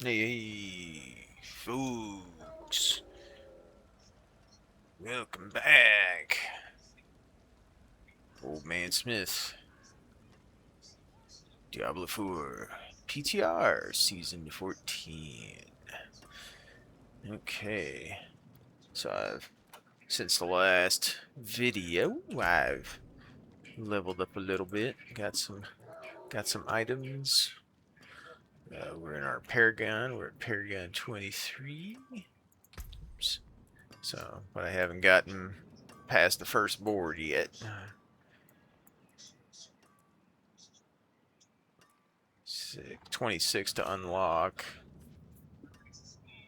Hey, folks. Welcome back. Old Man Smith. Diablo 4. PTR Season 14. Okay. So since the last video, I've leveled up a little bit. Got some items. We're in our Paragon. We're at Paragon 23. Oops. So, but I haven't gotten past the first board yet. 26 to unlock.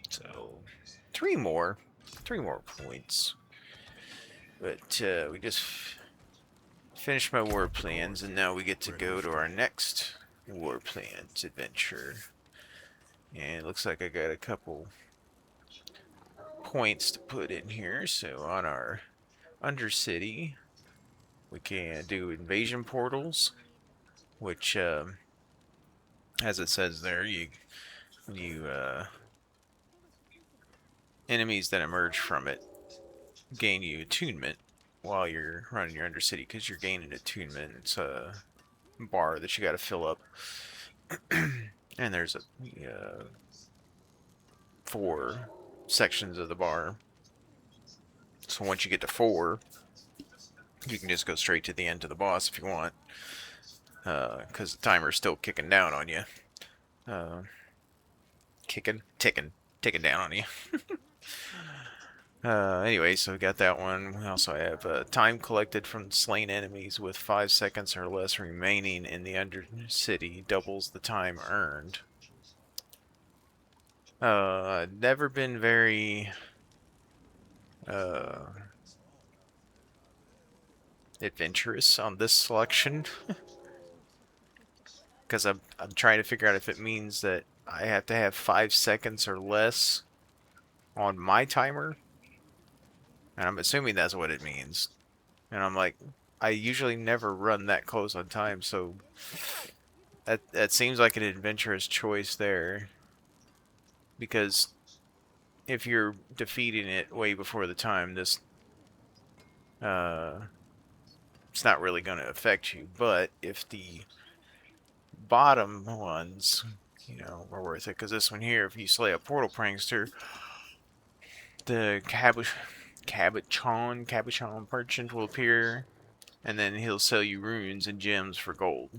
So, three more. Three more points. But we just finished my war plans, and now we get to go to our next war plans adventure. And it looks like I got a couple points to put in here. So on our Undercity, we can do invasion portals, which, as it says there, enemies that emerge from it gain you attunement while you're running your Undercity, because you're gaining attunement. It's a bar that you got to fill up. And there's 4 sections of the bar. So once you get to 4, you can just go straight to the end of the boss if you want, because the timer's still kicking down on you. Ticking down on you. Anyway, so we got that one. We also have time collected from slain enemies with 5 seconds or less remaining in the Undercity doubles the time earned. Never been very adventurous on this selection, because I'm trying to figure out if it means that I have to have 5 seconds or less on my timer, and I'm assuming that's what it means. And I'm like, I usually never run that close on time, so that seems like an adventurous choice there, because if you're defeating it way before the time, this it's not really going to affect you. But if the bottom ones, are worth it, because this one here, if you slay a portal prankster, the cabochon merchant will appear, and then he'll sell you runes and gems for gold.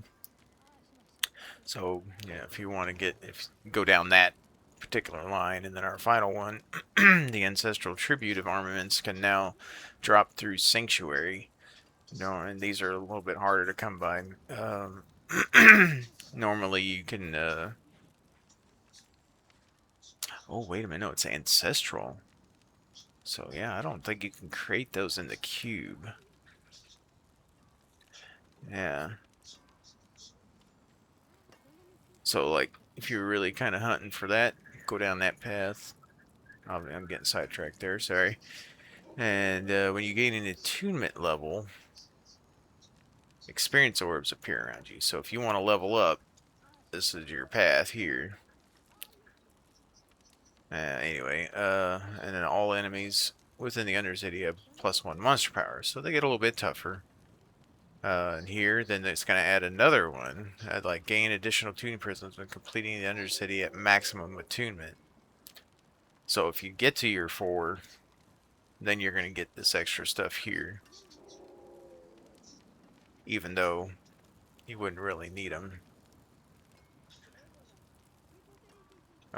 So yeah, if you want to go down that particular line. And then our final one, the ancestral tribute of armaments, can now drop through sanctuary. And these are a little bit harder to come by. Normally you can oh, wait a minute, no, it's ancestral. So yeah, I don't think you can create those in the cube. Yeah. So like, if you're really kind of hunting for that, go down that path. I'm getting sidetracked there, sorry. And when you gain an attunement level, experience orbs appear around you. So if you want to level up, this is your path here. Anyway, and then all enemies within the Undercity have +1 monster power, so they get a little bit tougher. And here, then it's going to add another one. I'd like gain additional tuning prisms when completing the Undercity at maximum attunement. So if you get to your 4, then you're going to get this extra stuff here, even though you wouldn't really need them.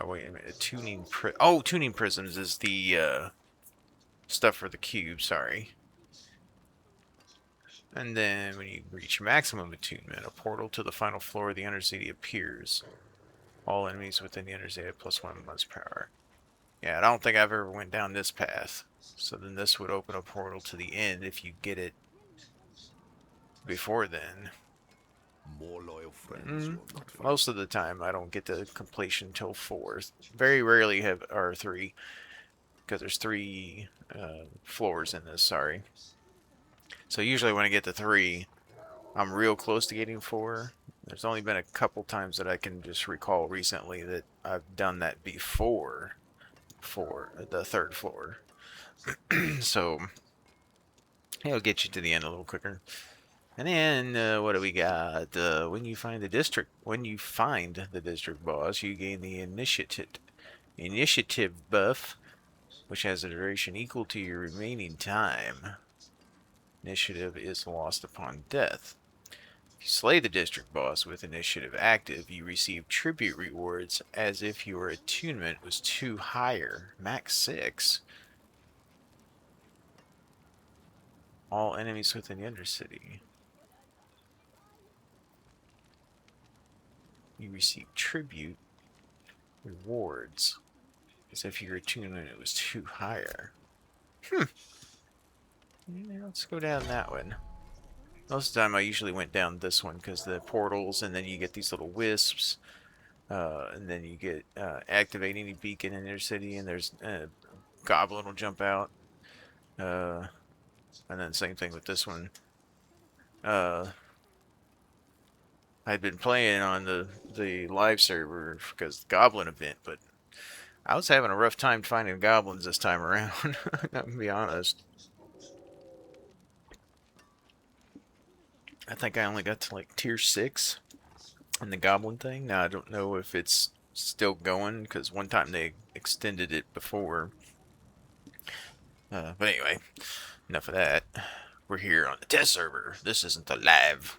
Oh, wait a minute. Tuning prisms is the stuff for the cube, sorry. And then when you reach maximum attunement, a portal to the final floor of the Undercity appears. All enemies within the Undercity have +1 monster power. Yeah, I don't think I've ever went down this path. So then this would open a portal to the end if you get it before then. More loyal friends will not find. Most of the time I don't get to completion till 4. Very rarely or 3, because there's 3 floors in this, sorry. So usually when I get to 3, I'm real close to getting 4, There's only been a couple times that I can just recall recently that I've done that before for the third floor. So it'll get you to the end a little quicker. And then what do we got? When you find the district boss, you gain the initiative buff, which has a duration equal to your remaining time. Initiative is lost upon death. If you slay the district boss with initiative active, you receive tribute rewards as if your attunement was 2 higher, max 6. All enemies within the Undercity. You receive tribute rewards as if your attunement was 2 higher. Yeah, let's go down that one. Most of the time I usually went down this one because the portals, and then you get these little wisps, and then you get activating a beacon in their city, and there's goblin will jump out, and then same thing with this one. I'd been playing on the live server because the goblin event, but I was having a rough time finding goblins this time around. I'm gonna be honest. I think I only got to like tier 6 in the goblin thing. Now I don't know if it's still going because one time they extended it before. But anyway, enough of that. We're here on the test server. This isn't the live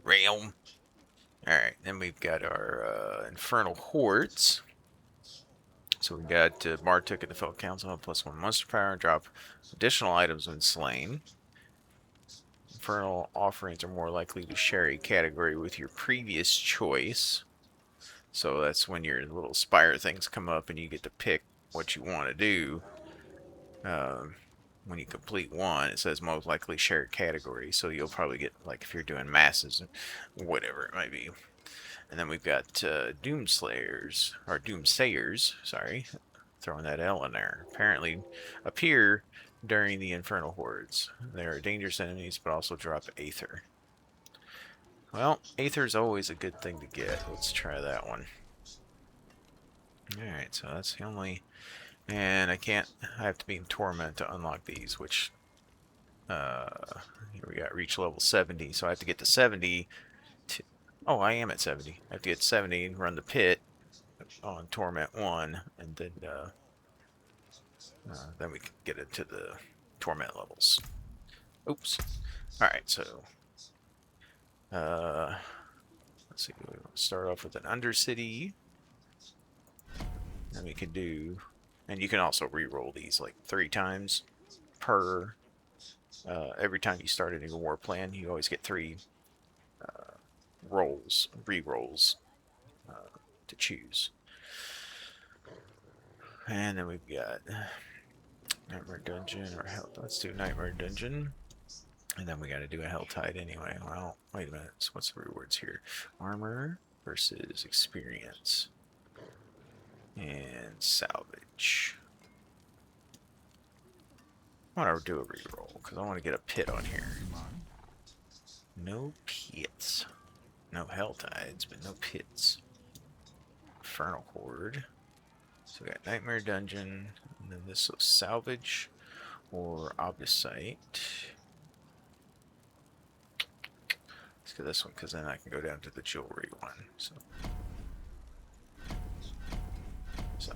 realm. Alright, then we've got our infernal hordes. So we got Martuk at the Felt Council, +1 monster power, and drop additional items when slain. Infernal offerings are more likely to share a category with your previous choice. So that's when your little spire things come up and you get to pick what you want to do. When you complete one, it says most likely shared category. So you'll probably get, like, if you're doing masses, whatever it might be. And then we've got Doomslayers, or Doomsayers, sorry. Throwing that L in there. Apparently appear during the Infernal Hordes. They are dangerous enemies, but also drop Aether. Well, Aether is always a good thing to get. Let's try that one. Alright, so that's the only... And I have to be in Torment to unlock these, which... here we got reach level 70, so I have to get to 70 to... Oh, I am at 70. I have to get to 70 and run the pit on Torment 1, and then we can get into the Torment levels. Oops. Alright, so... let's see, we'll start off with an Undercity. And we can do... And you can also re-roll these like 3 times per... every time you start a new war plan, you always get 3 re-rolls to choose. And then we've got Nightmare Dungeon, or Hell. Let's do Nightmare Dungeon. And then we got to do a Helltide anyway. Well, wait a minute. So what's the rewards here? Armor versus experience. And salvage. I want to do a reroll because I want to get a pit on here. No pits. No Helltides, but no pits. Infernal Horde. So we got Nightmare Dungeon, and then this was salvage or Obdicite. Let's get this one because then I can go down to the jewelry one. So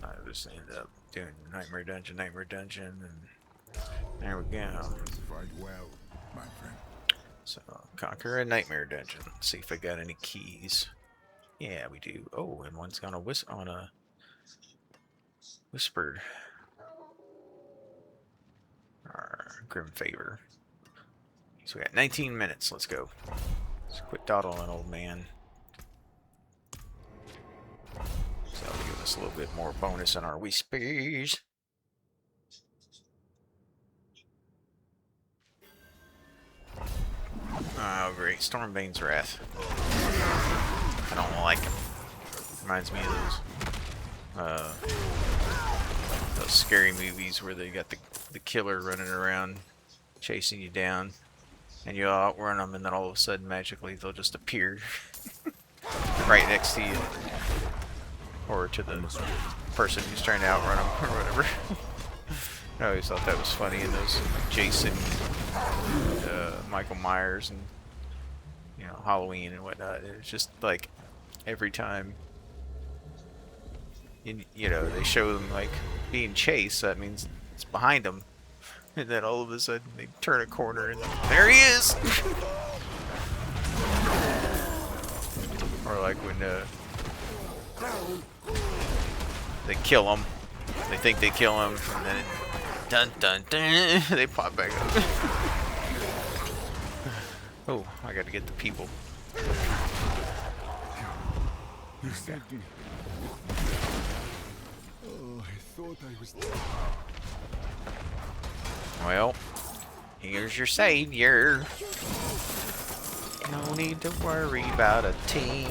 I just ended up doing Nightmare Dungeon, and there we go. Fight well, my friend. So conquer a Nightmare Dungeon. Let's see if I got any keys. Yeah, we do. Oh, and one's on a whispered. Our Grim Favor. So we got 19 minutes. Let's go. Let's quit dawdling, old man. So that'll give us a little bit more bonus on our whispers. Oh, great. Stormbane's Wrath. I don't like him. Reminds me of those scary movies where they got the killer running around chasing you down, and you outrun them, and then all of a sudden magically they'll just appear. right next to you, or to the person who's trying to outrun them or whatever. I always thought that was funny in those Jason, Michael Myers, and Halloween and whatnot. It was just like every time they show them like being chased, so that means it's behind them, and then all of a sudden they turn a corner and there he is. Or like when they kill him, they think they kill him, and then dun dun dun, they pop back up. Oh, I gotta get the people. You saved me. Oh, I thought I was dead. Well, here's your savior. No need to worry about a team.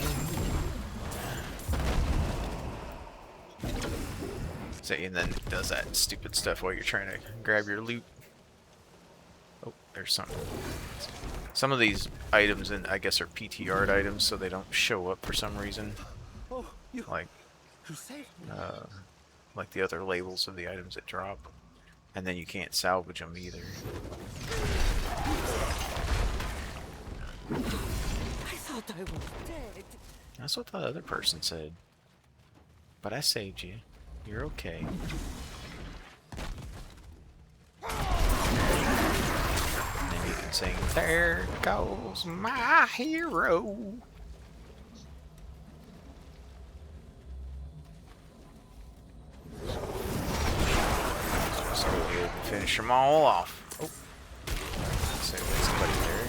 So, and then it does that stupid stuff while you're trying to grab your loot. Oh, there's something. Some of these items, I guess, are PTR items, so they don't show up for some reason. Oh, you saved me. Like the other labels of the items that drop. And then you can't salvage them either. I thought I was dead. That's what the other person said. But I saved you. You're okay. And you can sing, "There goes my hero." So we'll finish them all off. Oh. So there's somebody there.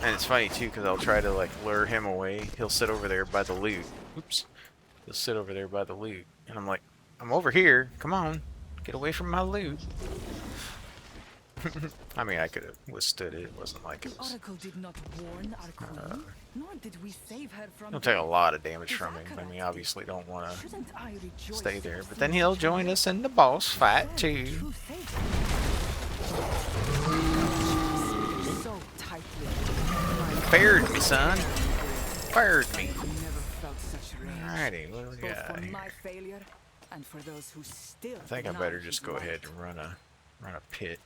And it's funny too, because I'll try to like lure him away. He'll sit over there by the loot. Oops. He'll sit over there by the loot. And I'm like, I'm over here. Come on. Get away from my loot. I mean, I could have withstood it. It wasn't like it was... Oracle did not warn our queen, nor did we save her from... He'll take a lot of damage from him. I mean, obviously don't want to stay there. But then he'll join us in the boss fight, too. So tightly. Fired me, son. Fired me. Never felt such rage. Alrighty, what do we Both got for here? my failure and for those who still I think I better just go ahead and run a pit.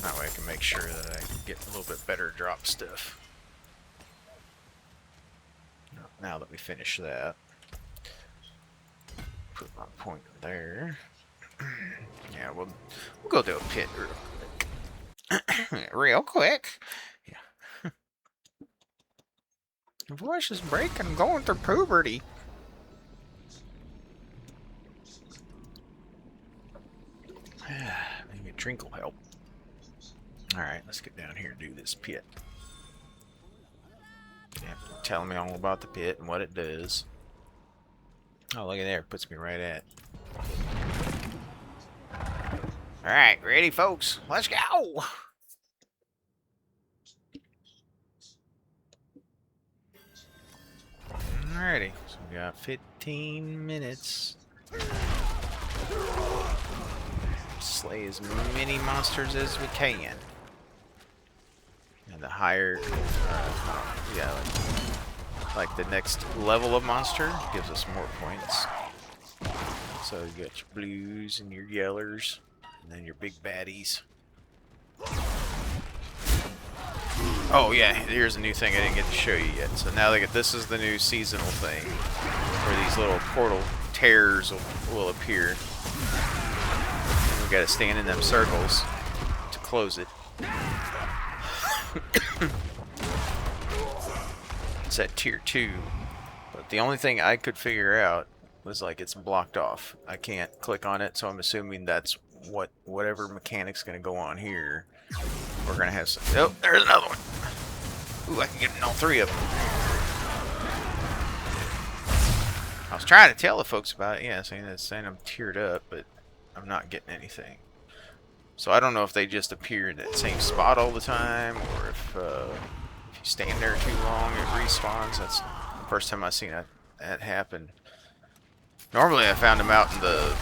That way I can make sure that I get a little bit better drop stuff. Now that we finish that, put my point there. Yeah, we'll go do a pit real quick. Real quick. Yeah. My voice is breaking. I'm going through puberty. Maybe a drink will help. Alright, let's get down here and do this pit. Yeah, telling me all about the pit and what it does. Oh, look at there. It puts me right at. Alright, ready, folks? Let's go! Alrighty, so we got 15 minutes. Slay as many monsters as we can. And the higher, yeah, like the next level of monster gives us more points. So you got your blues and your yellers, and then your big baddies. Oh yeah, here's a new thing I didn't get to show you yet. So now this is the new seasonal thing, where these little portal tears will appear. And we gotta stand in them circles to close it. It's at tier 2, but the only thing I could figure out was like it's blocked off. I can't click on it, so I'm assuming that's whatever mechanic's gonna go on here. We're gonna have some. Oh, there's another one. Ooh, I can get in all 3 of them. I was trying to tell the folks about it, yeah, saying I'm tiered up, but I'm not getting anything. So I don't know if they just appear in that same spot all the time, or if you stand there too long, it respawns. That's the first time I've seen that happen. Normally I found them out in the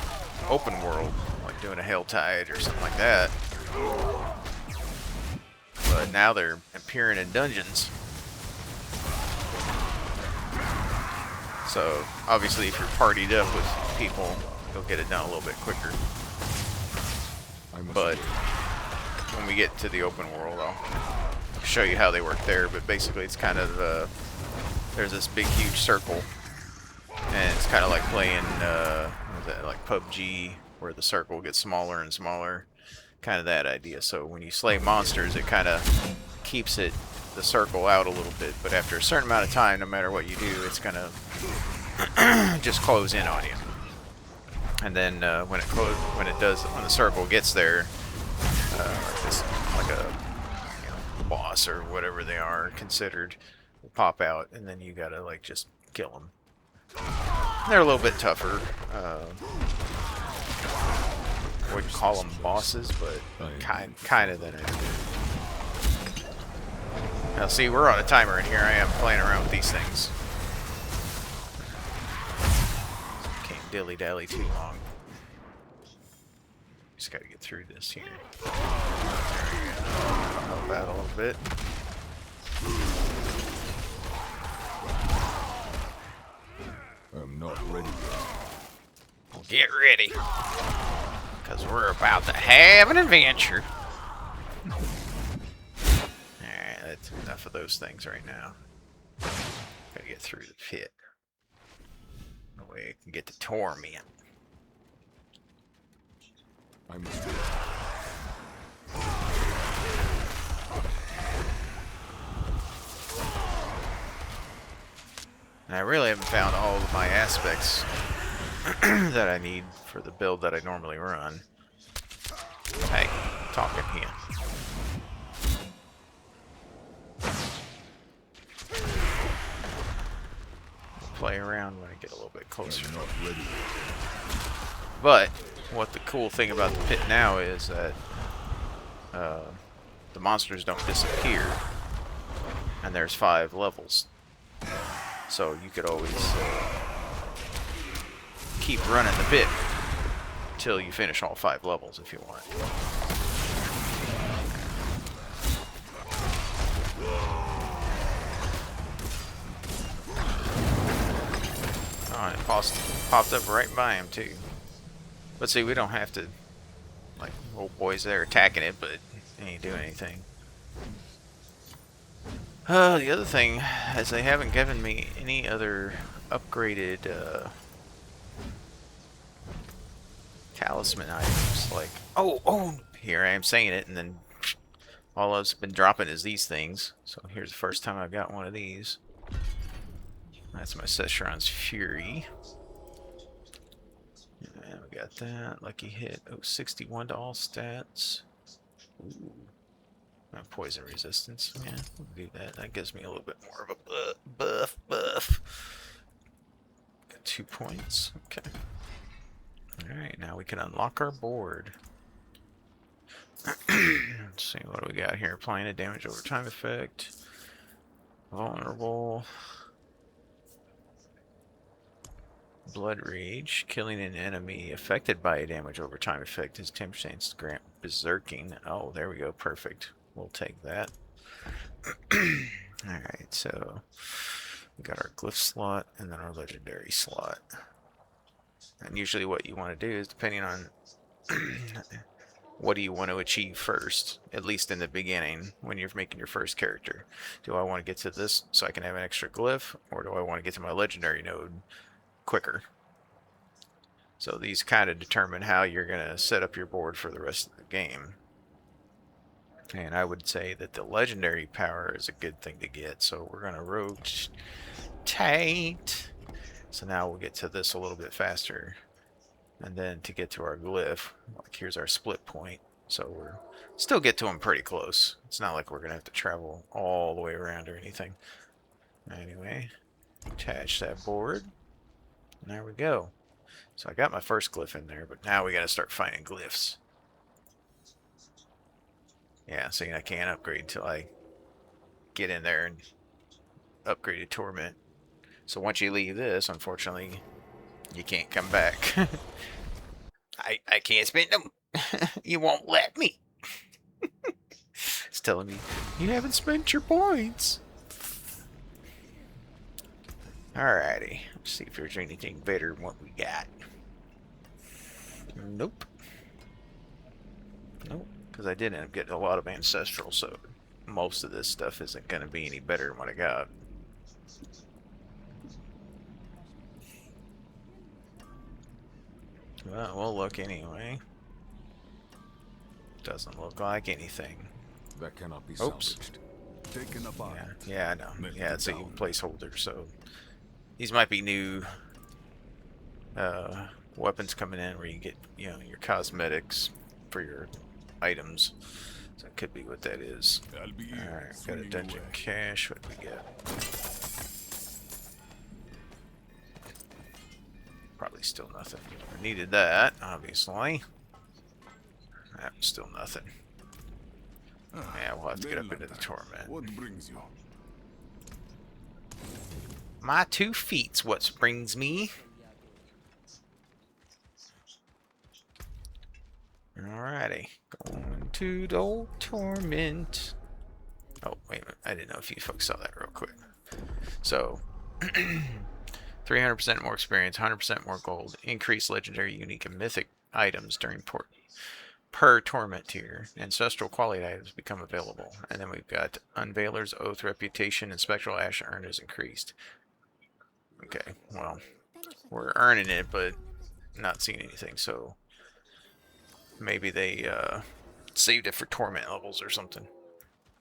open world, like doing a Helltide or something like that. But but now they're appearing in dungeons. So obviously if you're partied up with people, you'll get it done a little bit quicker. But when we get to the open world, I'll show you how they work there. But basically it's kind of, there's this big huge circle, and it's kind of like playing what is that, like PUBG, where the circle gets smaller and smaller, kind of that idea. So when you slay monsters, it kind of keeps the circle out a little bit, but after a certain amount of time, no matter what you do, it's gonna just close in on you. And then when the circle gets there, it's like a boss or whatever they are considered will pop out, and then you gotta like just kill them. They're a little bit tougher. Wouldn't call them bosses, but kind of that idea. Now see, we're on a timer, and here I am playing around with these things. Can't dilly-dally too long. Just gotta get through this here. There we go. Help out a little bit. I'm not ready yet. Well, get ready, because we're about to have an adventure. Alright, that's enough of those things right now. Gotta get through the pit. That way I can get to Torment. I must do And I really haven't found all of my aspects that I need for the build that I normally run. Hey, talking here. Play around when I get a little bit closer. I'm not ready yet. But what the cool thing about the pit now is that the monsters don't disappear, and there's 5 levels. So you could always keep running the pit until you finish all 5 levels if you want. Oh, and it popped up right by him too. But see, we don't have to, like, old boys there attacking it, but it ain't doing anything. The other thing is they haven't given me any other upgraded talisman items. Like, oh, here I am saying it, and then all I've been dropping is these things. So here's the first time I've got one of these. That's my Session's Fury. And we got that. Lucky hit. Oh, 61 to all stats. Ooh. Poison resistance. Yeah, we'll do that. That gives me a little bit more of a buff. Got 2 points. Okay. Alright, now we can unlock our board. Let's see, what do we got here? Applying a damage over time effect. Vulnerable. Blood Rage. Killing an enemy affected by a damage over time effect is 10% grant berserking. Oh, there we go. Perfect. We'll take that. Alright, so we got our glyph slot and then our legendary slot. And usually what you want to do is, depending on what do you want to achieve first, at least in the beginning when you're making your first character. Do I want to get to this so I can have an extra glyph, or do I want to get to my legendary node quicker? So these kind of determine how you're going to set up your board for the rest of the game. And I would say that the legendary power is a good thing to get, so we're going to rotate. So now we'll get to this a little bit faster. And then to get to our glyph, like here's our split point. So we're still get to them pretty close. It's not like we're going to have to travel all the way around or anything. Anyway, attach that board. And there we go. So I got my first glyph in there, but now we got to start finding glyphs. Yeah, see, I can't upgrade until I get in there and upgrade to Torment. So once you leave this, unfortunately, you can't come back. I can't spend them. You won't let me. It's telling me, you haven't spent your points. Alrighty. Let's see if there's anything better than what we got. Nope. Nope. Because I did end up getting a lot of ancestral, so most of this stuff isn't going to be any better than what I got. Well, we'll look anyway. Doesn't look like anything. That cannot be Oops. salvaged. Taken apart. Yeah, I know. Melted Yeah, it's a down. placeholder, so these might be new weapons coming in where you get, you know, your cosmetics for your items. So that could be what that is. I'll be here, Alright, got a swinging dungeon away. cache. What do we get? Probably still nothing. I needed that, obviously. That was still nothing. Yeah, we'll have to get up into the Torment. What brings you? My 2 feet's what brings me. Alrighty. Going to the old Torment. Oh, wait a minute. I didn't know if you folks saw that real quick. So, 300% more experience, 100% more gold, increased legendary, unique, and mythic items during per Torment tier. Ancestral quality items become available. And then we've got Unveiler's Oath, Reputation, and Spectral Ash earned is increased. Okay, well, we're earning it, but not seeing anything, so maybe they saved it for Torment levels or something.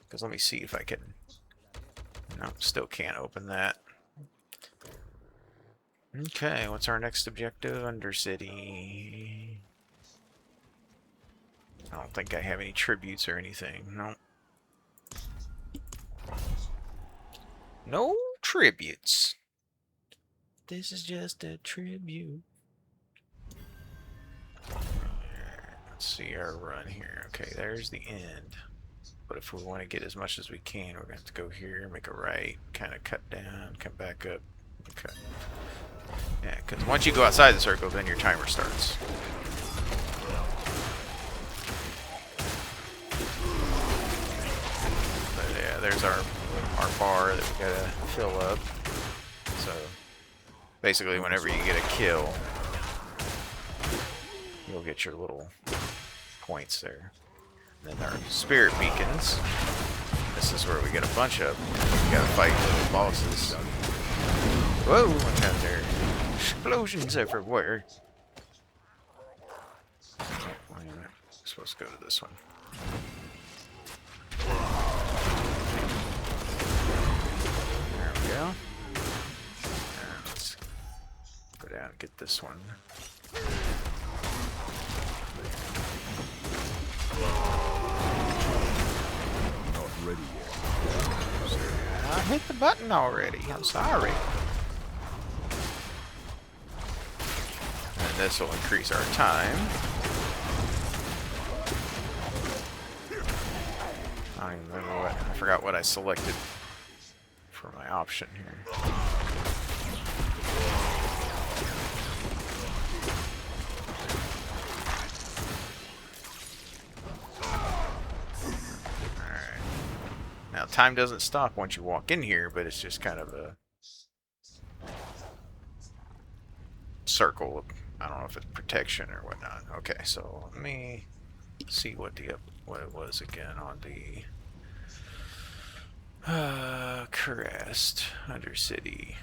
Because let me see if I can... No, still can't open that. Okay, what's our next objective? Undercity. I don't think I have any tributes or anything. No. No tributes. This is just a tribute. Let's see our run here. Okay, there's the end. But if we want to get as much as we can, we're going to have to go here, make a right, kind of cut down, come back up. Okay. Yeah, because once you go outside the circle, then your timer starts. But yeah, there's our bar that we gotta fill up. So basically, whenever you get a kill, you'll get your little points there. Then our spirit beacons. This is where we get a bunch of. We gotta fight little bosses. Whoa! Watch out there. Explosions everywhere. Wait a minute. I'm supposed to go to this one. There we go. And let's go down and get this one. Not ready yet. I hit the button already. I'm sorry. And this will increase our time. I don't even remember what. I forgot what I selected for my option here. Alright. Now, time doesn't stop once you walk in here, but it's just kind of a circle of, I don't know if it's protection or whatnot. Okay, so let me see what it was again on the Crest Undercity.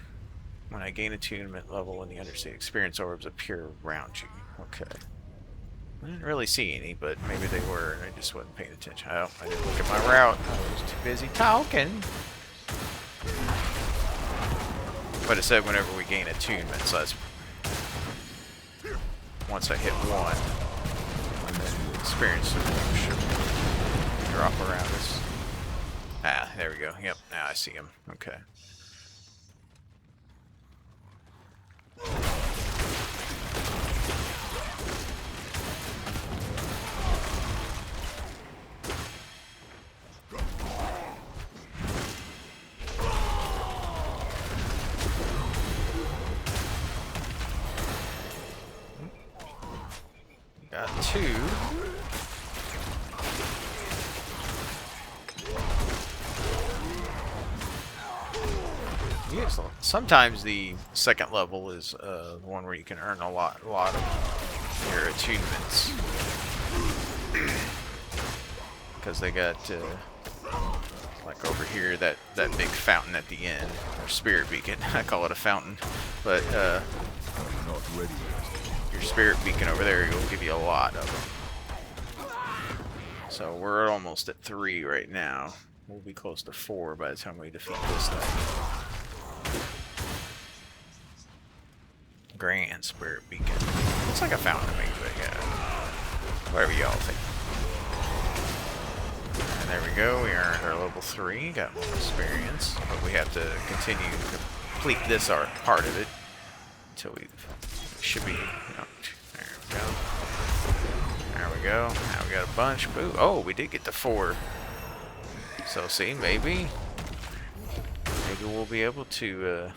When I gain attunement level in the Undercity, experience orbs appear around you. Okay. I didn't really see any, but maybe they were, and I just wasn't paying attention. I didn't look at my route. I was too busy talking. But it said whenever we gain attunement, so that's once I hit one, and then the experience should drop around us. Ah, there we go. Yep, now I see him. Okay. Got two. sometimes the second level is the one where you can earn a lot of your achievements. Because they got like over here that big fountain at the end, or spirit beacon. I call it a fountain, but I'm not ready yet. your spirit beacon over there will give you a lot of them. So we're almost at 3 right now. We'll be close to 4 by the time we defeat this thing. Grand spirit beacon. Looks like a fountain to me, but yeah. Whatever y'all think. And there we go. We earned our level 3. Got more experience, but we have to continue to complete this part of it until we should be. Oh, there we go. There we go. Now we got a bunch. Boo. Oh, we did get to 4. So see, maybe we'll be able to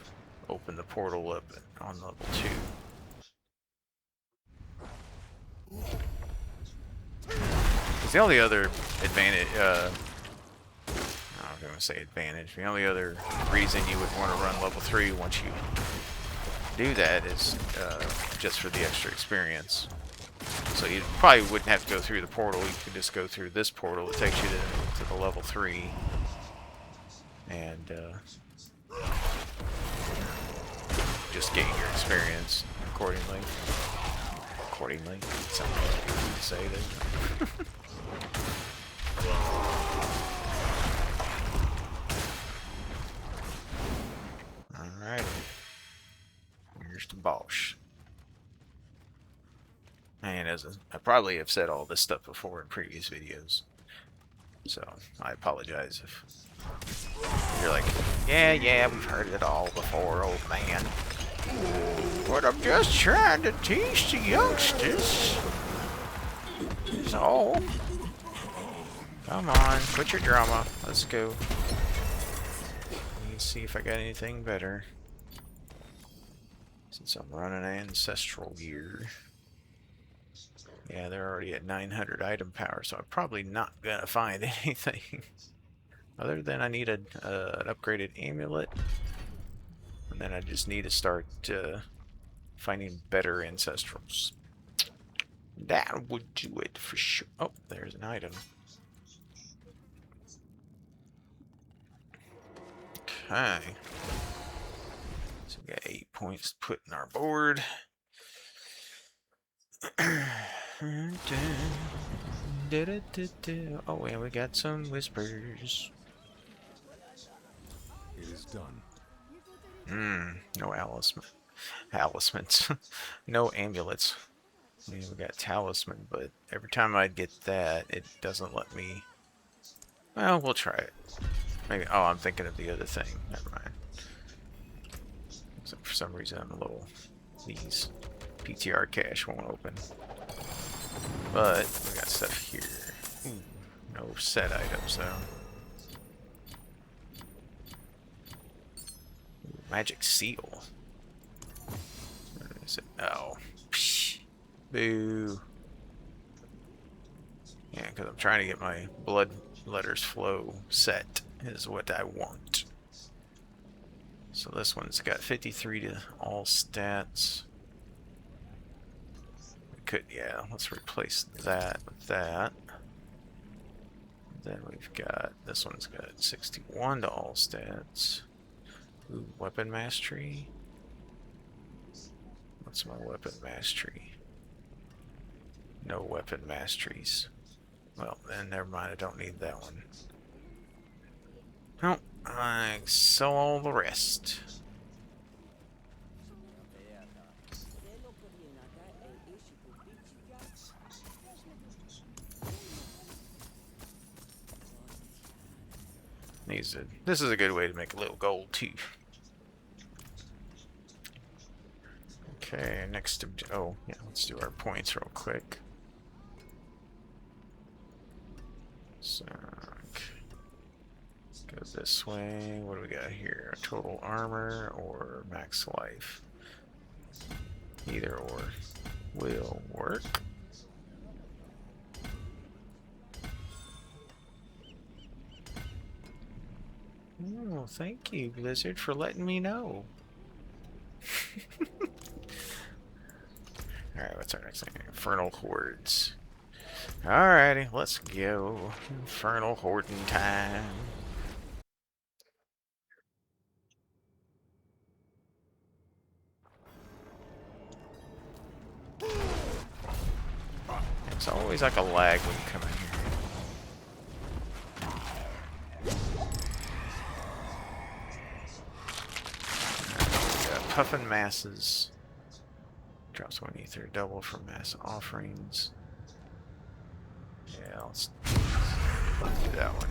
open the portal up on level 2. Because the only other advantage, I was going to say advantage, the only other reason you would want to run level 3 once you do that is just for the extra experience. So you probably wouldn't have to go through the portal, you could just go through this portal. It takes you to the level 3. And just gain your experience accordingly. Accordingly. Sounds easy to say that. Alright. Here's the boss. And I probably have said all this stuff before in previous videos. So, I apologize if you're like, yeah, we've heard it all before, old man. But I'm just trying to teach the youngsters. So, come on, quit your drama. Let's go. Let me see if I got anything better. Since I'm running ancestral gear. Yeah, they're already at 900 item power, so I'm probably not gonna find anything. Other than I need an upgraded amulet. And then I just need to start finding better ancestrals. That would do it for sure. Oh, there's an item. Okay. So we got 8 points to put in our board. Oh, and we got some whispers. It is done. No talismans. No amulets. I mean, we got talisman, but every time I get that, it doesn't let me. Well, we'll try it. Maybe. Oh, I'm thinking of the other thing. Never mind. So for some reason, I'm a little. These PTR cache won't open. But we got stuff here. Ooh, no set items though. Ooh, magic seal. Where is it? Oh. Psh. Boo. Yeah, because I'm trying to get my blood letters flow set is what I want. So this one's got 53 to all stats. Yeah, let's replace that with that. Then we've got, this one's got 61 to all stats. Ooh, weapon mastery. What's my weapon mastery? No weapon masteries. Well, then never mind, I don't need that one. Nope, I sell all the rest. This is a good way to make a little gold too. Okay, next oh yeah, let's do our points real quick. So let's go this way. What do we got here? Total armor or max life? Either or will work. Oh, thank you, Blizzard, for letting me know. That's our next thing. Infernal Hordes. Alrighty, let's go. Infernal Horden time. It's always like a lag when you come in here. Got Puffin Masses. Drops one ether, double for mass offerings. Yeah, let's do that one.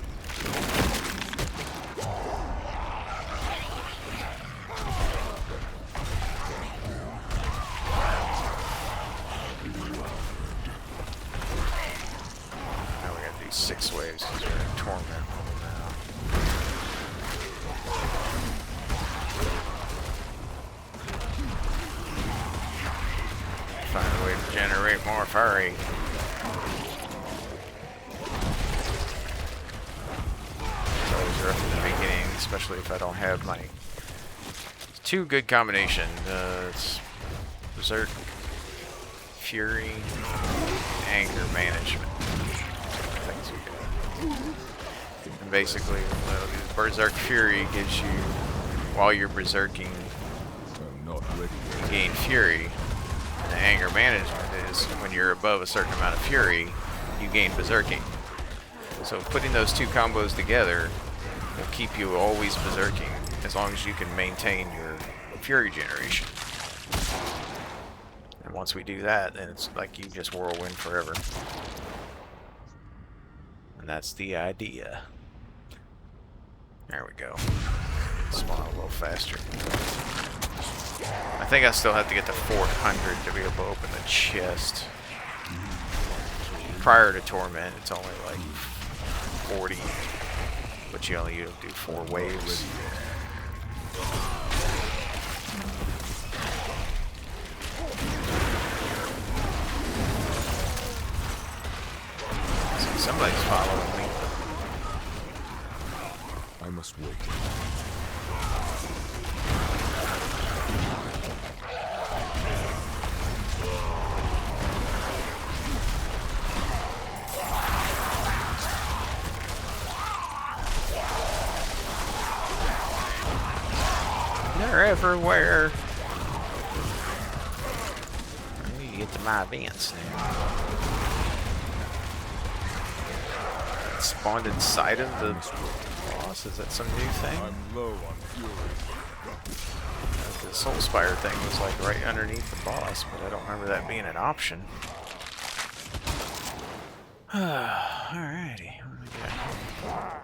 Now we gotta do 6 waves because we're in Torment mode now. Find a way to generate more furry. It's always rough in the beginning, especially if I don't have my 2 good combination. It's Berserk, Fury, Anger Management. Things we got. And basically, Berserk Fury gives you, while you're berserking, I'm not ready you yet. gain Fury. And the Anger Management is when you're above a certain amount of Fury, you gain Berserking. So putting those 2 combos together will keep you always berserking as long as you can maintain your Fury generation. And once we do that, then it's like you just whirlwind forever. And that's the idea. There we go. Spawn a little faster. I think I still have to get to 400 to be able to open the chest. Prior to Torment, it's only like 40, but you only do 4 waves. See, somebody's following me. I must wait. They're everywhere. I need to get to my events now. It spawned inside of the boss. Is that some new thing? I'm low on fury. The Soul Spire thing was like right underneath the boss, but I don't remember that being an option. Alrighty. What do we got?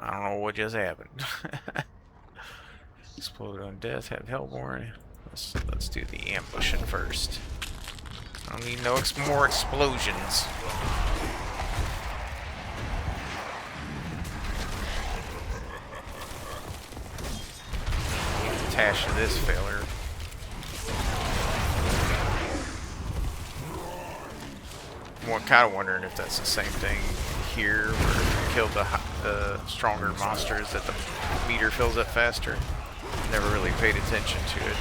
I don't know what just happened. Explode on death, have Hellborn. Let's do the ambushing first. I don't need no more explosions. Attached to this failure. I'm kind of wondering if that's the same thing here, where if you kill the stronger monsters that the meter fills up faster. Never really paid attention to it.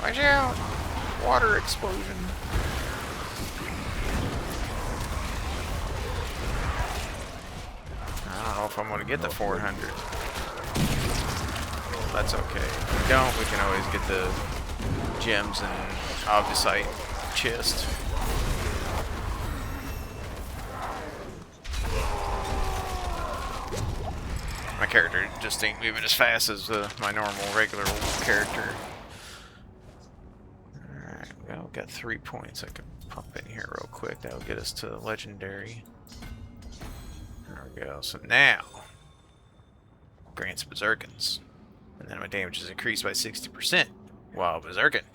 Watch out! Water explosion. I don't know if I'm going to get the 400. That's okay. If we don't, we can always get the gems and Obviously chest. My character just ain't moving as fast as my normal regular character. Alright, well, got 3 points. I can pump in here real quick. That'll get us to legendary. There we go. So now, grants Berserkins. And then my damage is increased by 60% while Berserking.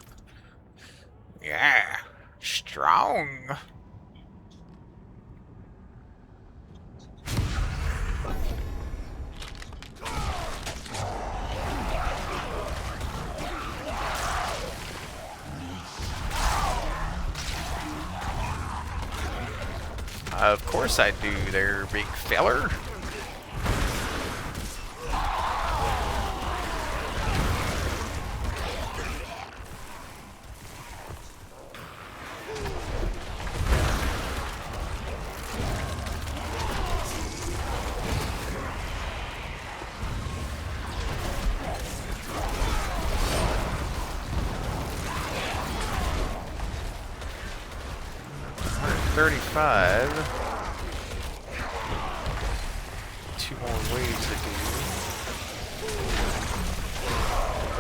Yeah, strong. Of course I do there, big feller. $135. 2 more waves to do.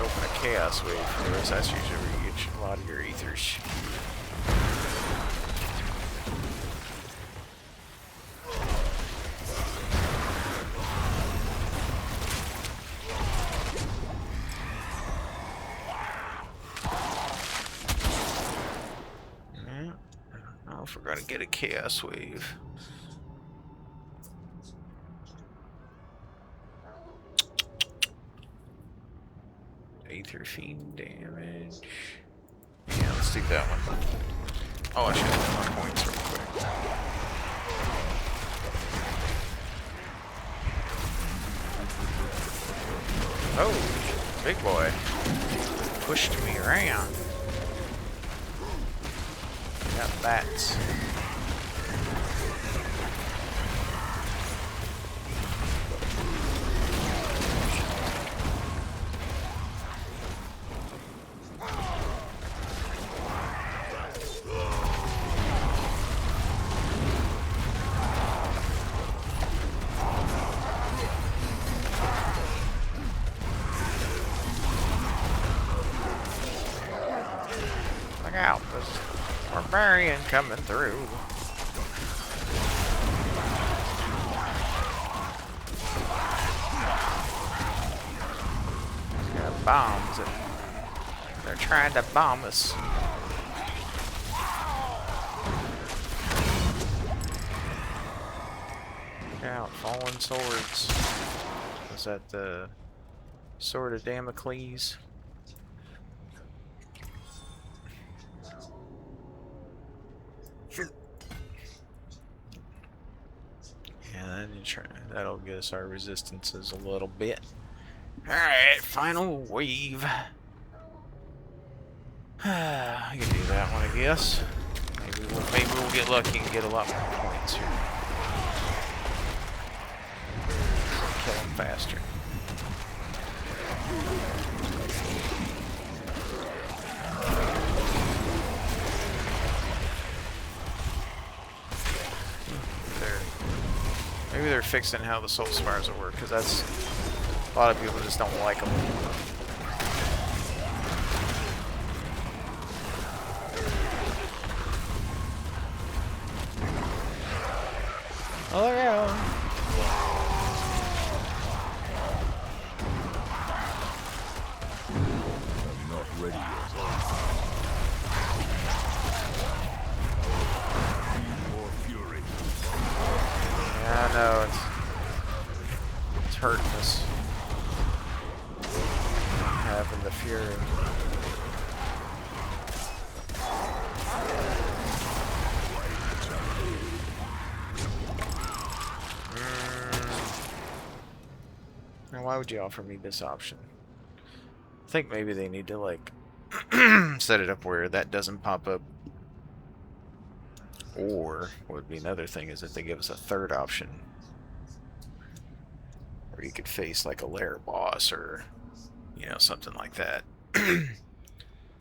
Open a chaos wave first. That's usually where you get a lot of your ethers. Yeah. I don't know if we're gonna get a chaos wave. Aether fiend damage. Yeah, let's do that one. Oh, I should have done my points real quick. Oh, big boy. Pushed me around. Got bats. Look out, there's a barbarian coming through. He's got bombs. They're trying to bomb us. Look out, fallen swords. Is that the Sword of Damocles? Yeah, that'll get us our resistances a little bit. Alright, final wave. I can do that one, I guess. Maybe we'll get lucky and get a lot more points here. Kill them faster. Maybe they're fixing how the soul spires will work, because that's a lot of people just don't like them. Oh yeah. I'm not ready yet. More fury. Yeah, I know, it's hurting us. Having the fury. Now why would you offer me this option? I think maybe they need to like set it up where that doesn't pop up. Or what would be another thing is if they give us a third option where you could face like a lair boss or something like that. And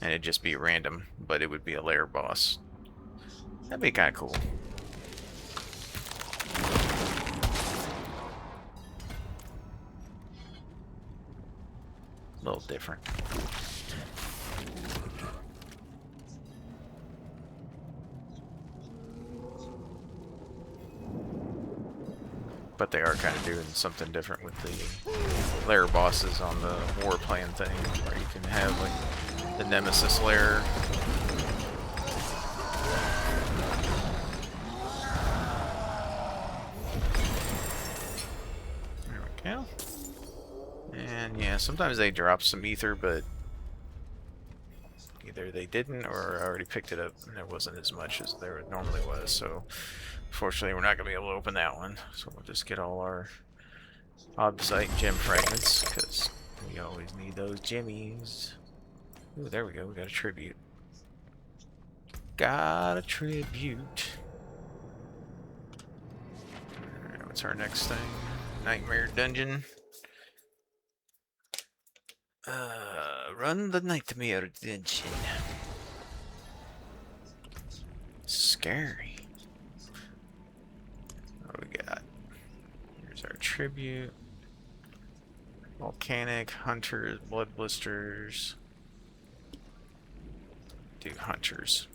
it'd just be random, but it would be a lair boss. That'd be kind of cool. A little different. But they are kind of doing something different with the lair bosses on the war plan thing, where you can have like the Nemesis lair. There we go. And yeah, sometimes they drop some ether, but Either they didn't, or I already picked it up and there wasn't as much as there normally was. So, fortunately, we're not going to be able to open that one. So we'll just get all our obsite gem fragments, because we always need those jimmies. Ooh, there we go. We got a tribute. Got a tribute. Alright, what's our next thing? Nightmare dungeon. Run the nightmare dungeon. Scary. What do we got? Here's our tribute. Volcanic, hunters, blood blisters. Do hunters.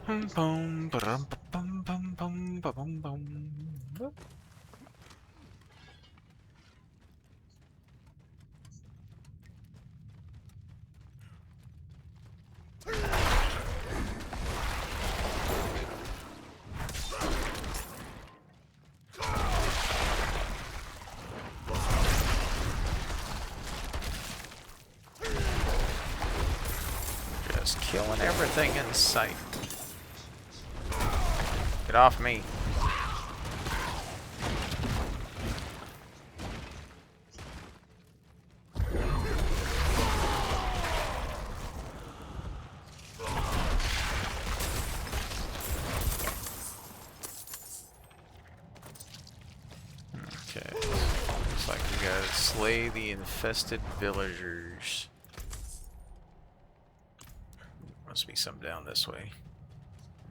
Bum bum ba-dum bum bum bum bum bum. Just killing everything in sight. Get off me. Okay. Looks like we gotta slay the infested villagers. Must be some down this way.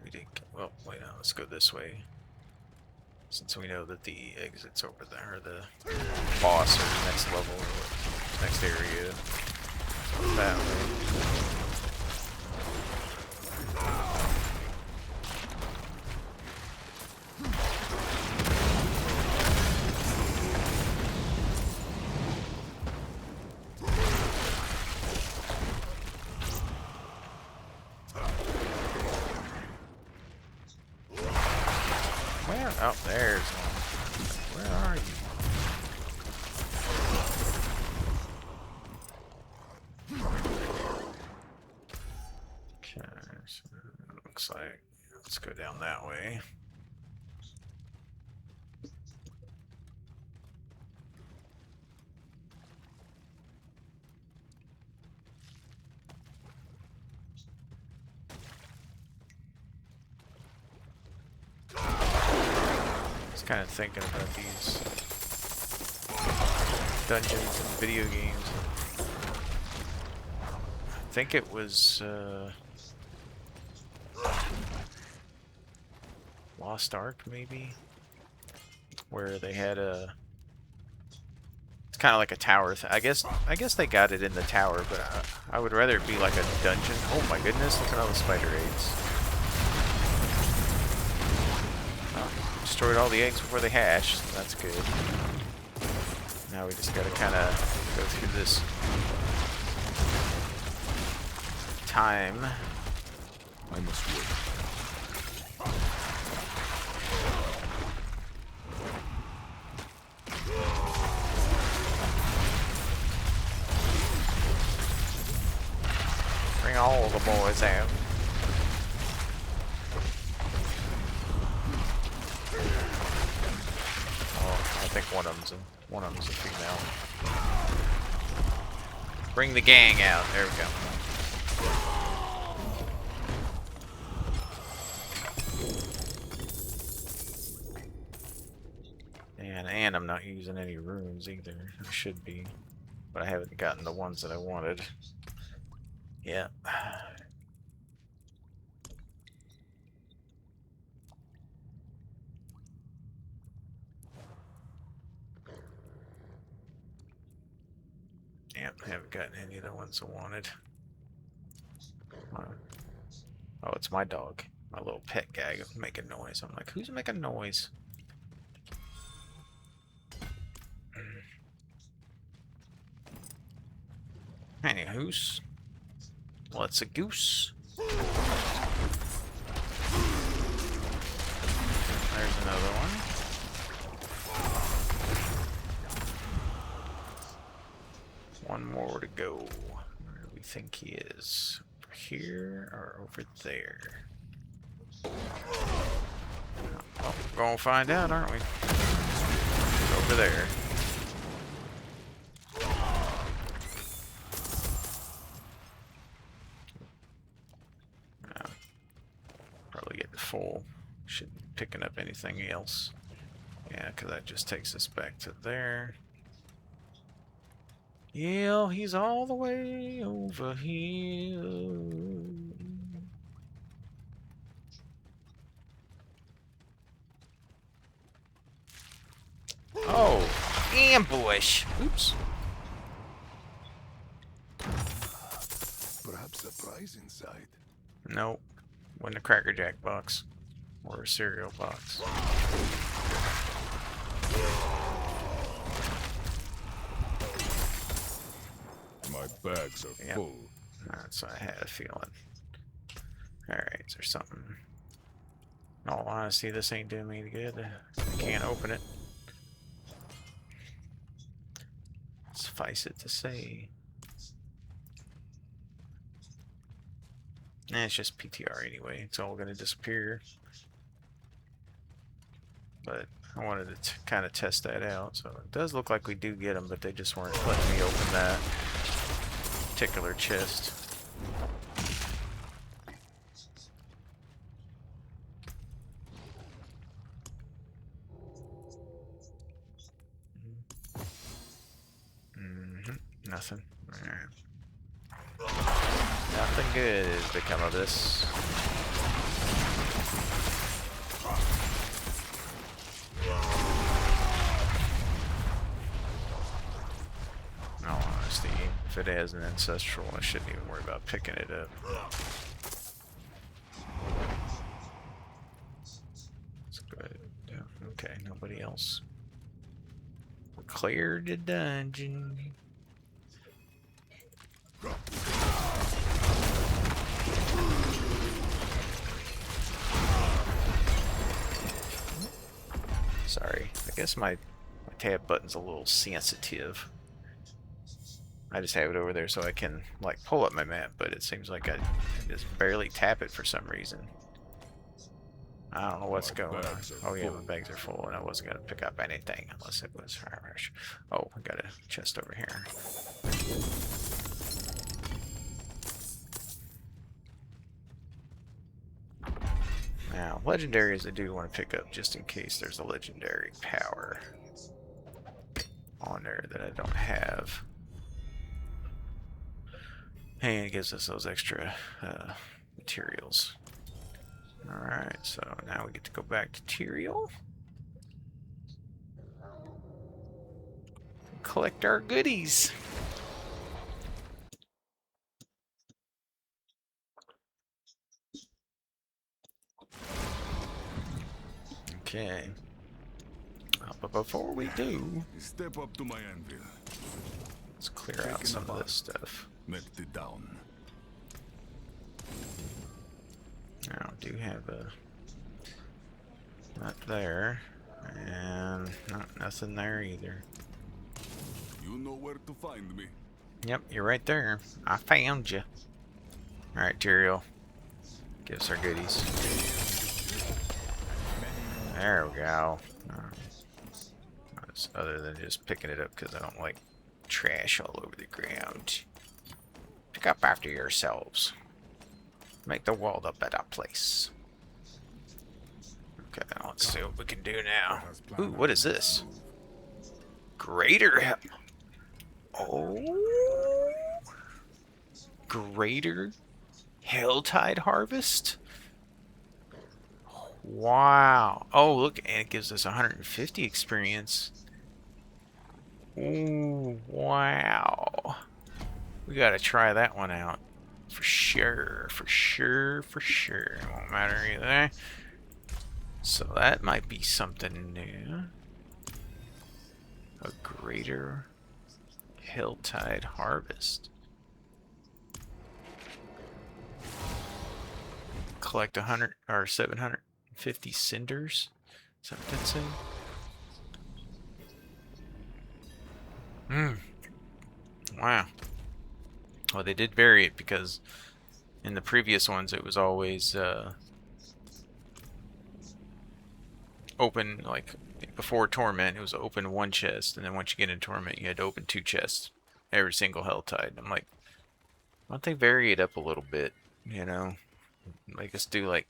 We did. Well, wait. No, let's go this way. Since we know that the exit's over there, or the boss, or the next level, or next area, that way. Where? Oh, there's one. Where are you? Okay, so it looks like let's go down that way. Kind of thinking about these dungeons and video games. I think it was Lost Ark, maybe, where they had a. It's kind of like a tower. I guess they got it in the tower, but I would rather it be like a dungeon. Oh my goodness! Look at all the spider eggs. Destroyed all the eggs before they hatched. So that's good. Now we just gotta kind of go through this time. I must wait. Bring all the boys out. I think one of them's a female. Bring the gang out. There we go. And I'm not using any runes either. I should be, but I haven't gotten the ones that I wanted. Yeah. Yep, haven't gotten any of the ones I wanted. Oh, it's my dog. My little pet guy making noise. I'm like, who's making noise? Anywho's. Well, it's a goose. think he is? Over here or over there? Well, we're gonna find out, aren't we? Over there. Probably getting full. Shouldn't be picking up anything else. Yeah, because that just takes us back to there. Yeah, he's all the way over here. Oh, ambush! Oops. Perhaps a prize inside. Nope. Wasn't a Cracker Jack box. Or a cereal box. My bags are Yep. full. That's what I had a feeling. Alright, is there something? In all honesty, this ain't doing me any good. I can't open it. Suffice it to say. It's just PTR anyway. It's all gonna disappear. But I wanted to kind of test that out. So it does look like we do get them, but they just weren't letting me open that particular chest. Nothing. Alright. Nothing good has become of this. In all honesty, if it has an ancestral, I shouldn't even worry about picking it up. It's good. Okay, nobody else. Cleared the dungeon. Sorry, I guess my tab button's a little sensitive. I just have it over there so I can like pull up my map, but it seems like I just barely tap it for some reason. I don't know what's going on. Oh yeah, my bags are full, and I wasn't gonna pick up anything unless it was. Oh, I got a chest over here. Now, legendaries I do want to pick up just in case there's a legendary power on there that I don't have. And it gives us those extra materials. Alright, so now we get to go back to Tyrael. Collect our goodies. Okay. But before we do, Step up to my anvil. let's clear out some of this stuff. Melt it down. Now, I do have a not there, and nothing there either. You know where to find me. Yep, you're right there. I found you. Alright, Tyrael. Give us our goodies. There we go. Other than just picking it up because I don't like trash all over the ground. Pick up after yourselves. Make the world a better place. Okay, now let's see what we can do now. Ooh, what is this? Greater... Oh... Greater Helltide Harvest? Wow. Oh, look, and it gives us 150 experience. Ooh, wow. We gotta try that one out. For sure, for sure, for sure. It won't matter either. So that might be something new. A greater Helltide Harvest. Collect 100 or 750 cinders. Is that what that said? Wow. Well, they did vary it because in the previous ones it was always open, like before Torment, it was open one chest, and then once you get in Torment, you had to open 2 chests every single hell tide. I'm like, why don't they vary it up a little bit? You know, make us do like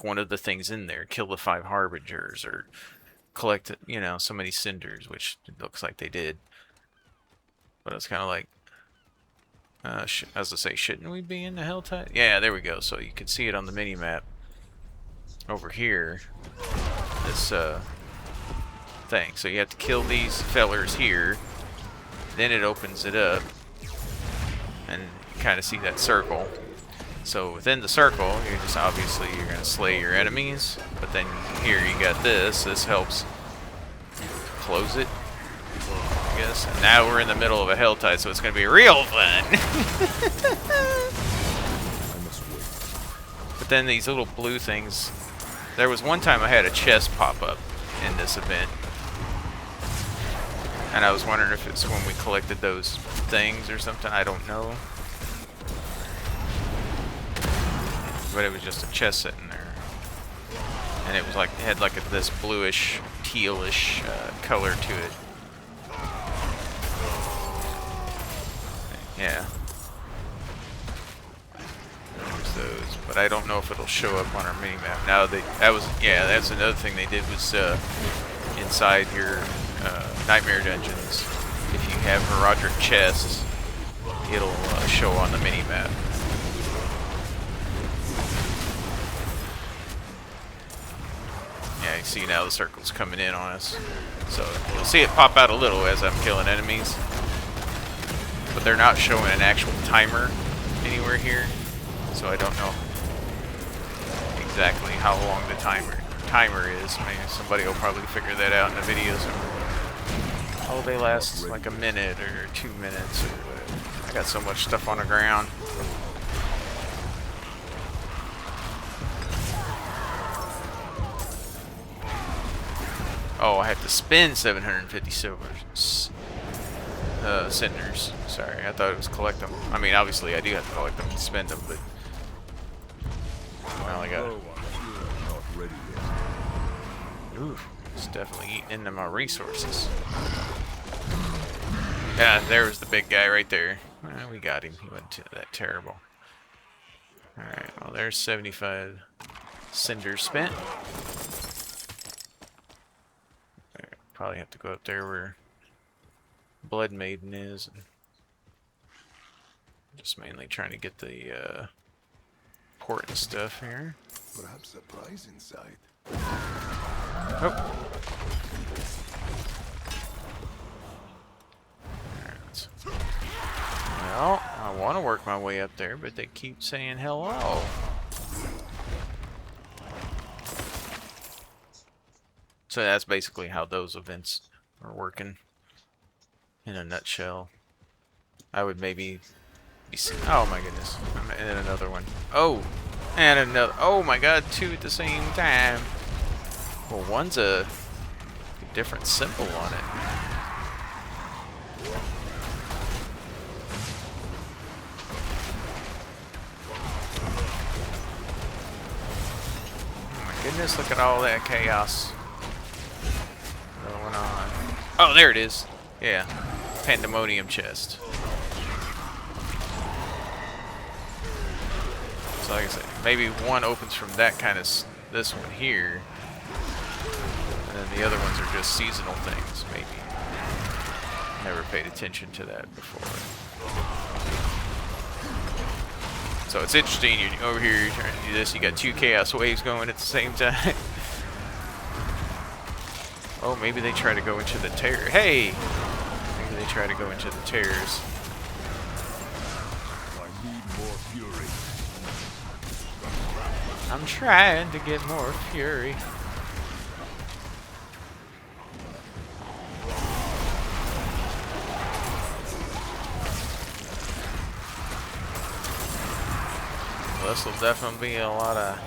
one of the things in there, kill the 5 harbingers, or collect, you know, so many cinders, which it looks like they did. But it's kind of like, as I say, shouldn't we be in the hell tide? Yeah, there we go. So you can see it on the mini map over here. This thing. So you have to kill these fellers here. Then it opens it up, and you kind of see that circle. So within the circle, you're just obviously you're gonna slay your enemies. But then here you got this. This helps close it, I guess. And now we're in the middle of a hell tide, so it's gonna be real fun. I must wait. But then these little blue things. There was one time I had a chest pop up in this event, and I was wondering if it's when we collected those things or something. I don't know. But it was just a chest sitting there, and it was like it had like this bluish, tealish color to it. Yeah. There's those, but I don't know if it'll show up on our mini map. Now that's another thing they did was inside your nightmare dungeons. If you have Herodric chests, it'll show on the mini map. Yeah, you see now the circle's coming in on us. So you'll see it pop out a little as I'm killing enemies. But they're not showing an actual timer anywhere here. So I don't know exactly how long the timer is. Maybe somebody will probably figure that out in the videos. Oh, they last like a minute or 2 minutes or whatever. I got so much stuff on the ground. Oh, I have to spend 750 cinders. Sorry, I thought it was collect them. I mean, obviously I do have to collect them and spend them, but well, I got it. Not ready yet. Ooh, it's definitely eating into my resources. Yeah, there was the big guy right there. Well, we got him. He wasn't that terrible. Alright, well, there's 75 cinders spent. Probably have to go up there where Blood Maiden is. And just mainly trying to get the port and stuff here. Perhaps a prize inside. Oh. Alright. Well, I want to work my way up there, but they keep saying hello. So that's basically how those events are working in a nutshell. I would maybe be... Oh my goodness. I'm in another one. Oh! And another... Oh my god, 2 at the same time. Well, one's a different symbol on it. Oh my goodness, look at all that chaos going on. Oh, there it is. Yeah. Pandemonium chest. So like I said, maybe one opens from that kind of... this one here. And then the other ones are just seasonal things, maybe. Never paid attention to that before. So it's interesting, you're over here, you're trying to do this, you got 2 chaos waves going at the same time. Oh, maybe they try to go into the terror. Hey! Maybe they try to go into the terrors. I need more fury. I'm trying to get more fury. Well, this will definitely be a lot of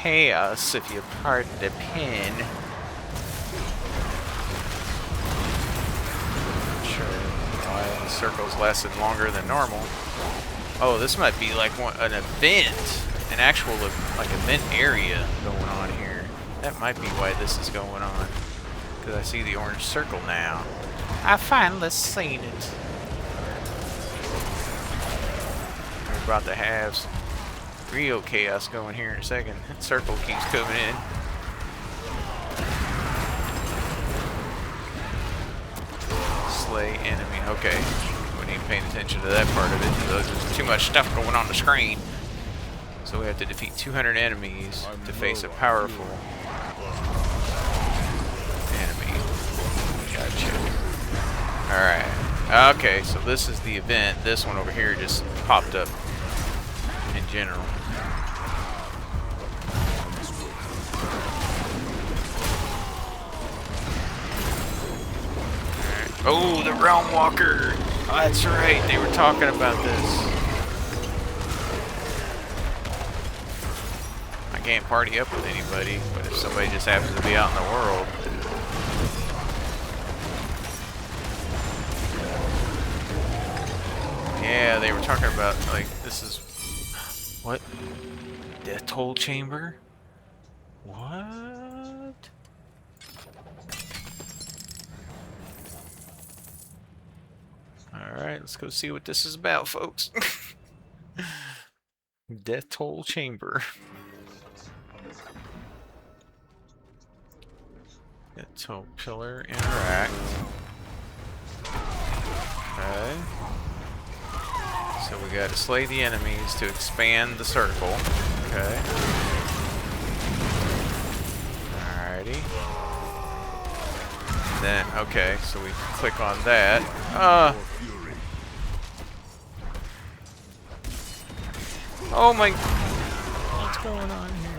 chaos, if you pardon the pun. Sure, why this circle's lasted longer than normal. Oh, this might be like an event. An actual like event area going on here. That might be why this is going on. Because I see the orange circle now. I finally seen it. We're about to have some real chaos going here in a second. That circle keeps coming in. Slay enemy. Okay. We ain't paying attention to that part of it. There's too much stuff going on the screen. So we have to defeat 200 enemies to face a powerful enemy. Gotcha. Alright. Okay, so this is the event. This one over here just popped up in general. Alright. Oh, the Realm Walker! Oh, that's right, they were talking about this. Can't party up with anybody, but if somebody just happens to be out in the world. Yeah, they were talking about, like, this is... What? Death Toll Chamber? What? Alright, let's go see what this is about, folks. Death Toll Chamber. So pillar interact. Okay. So we got to slay the enemies to expand the circle. Okay. Alrighty. Then okay, so we click on that. Oh my! What's going on here?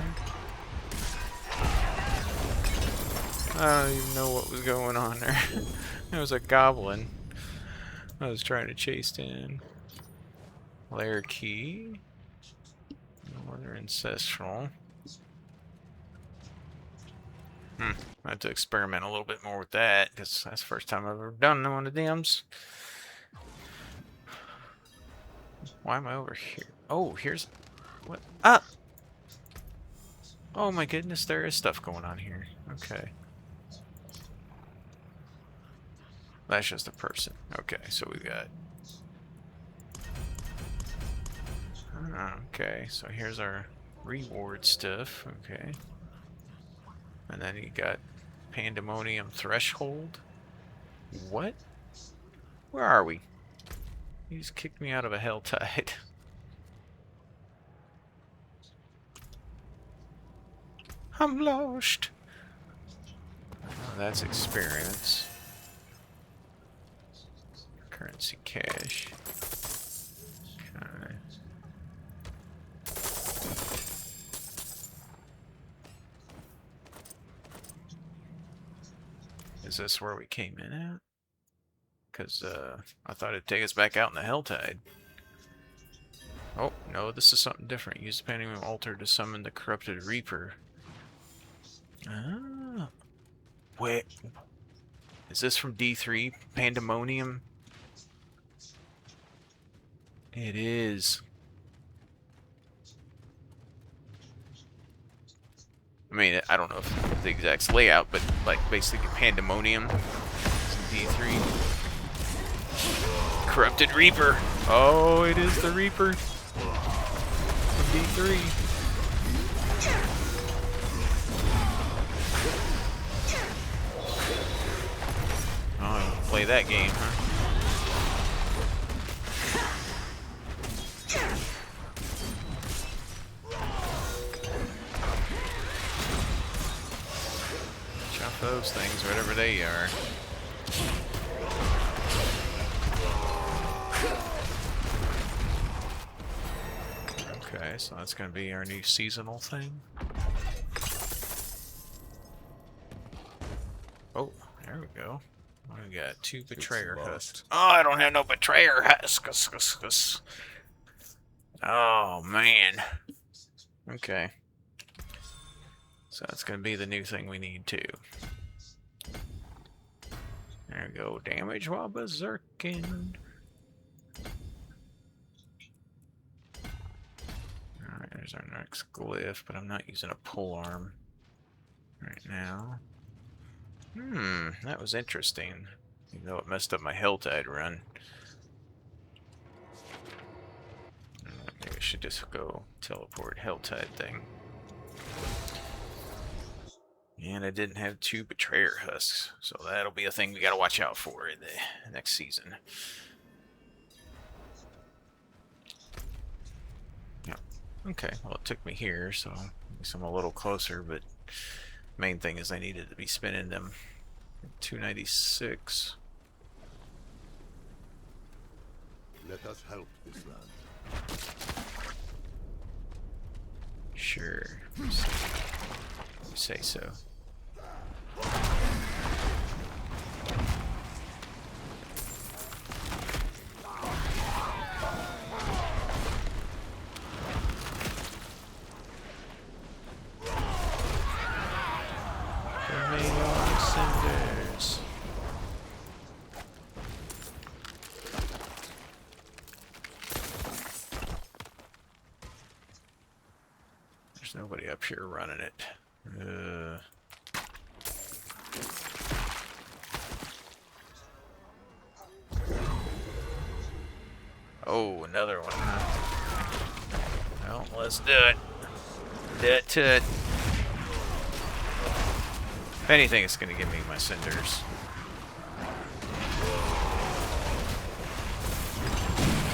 I don't even know what was going on there. It was a goblin I was trying to chase in. Layer key. Order ancestral. I have to experiment a little bit more with that because that's the first time I've ever done one of them's. Why am I over here? Oh, here's what? Ah! Oh my goodness, there is stuff going on here. Okay. That's just a person. Okay, so we got... Okay, so here's our reward stuff. Okay. And then you got Pandemonium Threshold. What? Where are we? He just kicked me out of a hell tide. I'm lost. Oh, that's experience. Currency cash. Okay. Is this where we came in at? Because I thought it'd take us back out in the Helltide. Oh, no, this is something different. Use the Pandemonium Altar to summon the Corrupted Reaper. Ah. Wait. Is this from D3? Pandemonium? It is. I mean, I don't know if the exact layout, but like basically Pandemonium. D3. Corrupted Reaper. Oh, it is the Reaper. From D3. Oh, play that game, huh? Chop those things, whatever they are. Okay, so that's going to be our new seasonal thing. Oh, there we go. We got 2 betrayer husks. Oh, I don't have no betrayer husks. Oh, man. Okay. So that's going to be the new thing we need, too. There we go. Damage while berserking. Max glyph, but I'm not using a pole arm right now. That was interesting. Even though it messed up my Helltide run. Maybe I should just go teleport Helltide thing. And I didn't have 2 Betrayer Husks, so that'll be a thing we gotta watch out for in the next season. Yeah. Okay, well it took me here, so at least I'm a little closer, but main thing is I needed to be spinning them. 296. Let us help this land. Sure. You say so. Cinders. There's nobody up here running it. Oh, another one. Well, let's do it. Do it to it. If anything, it's going to give me my cinders.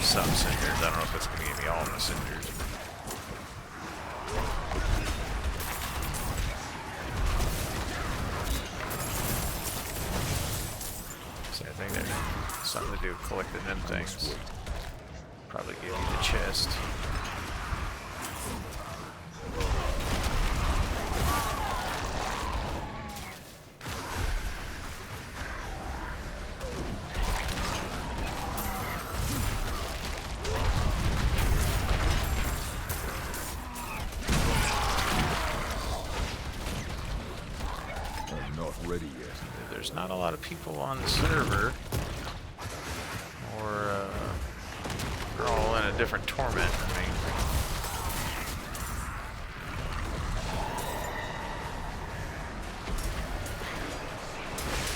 Some cinders. I don't know if it's going to give me all my cinders. So I think there's something to do with collecting them things. Probably give you the chest. I'm not ready yet. There's not a lot of people on the server, or they're all in a different Torment. I mean,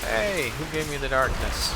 hey, who gave me the darkness?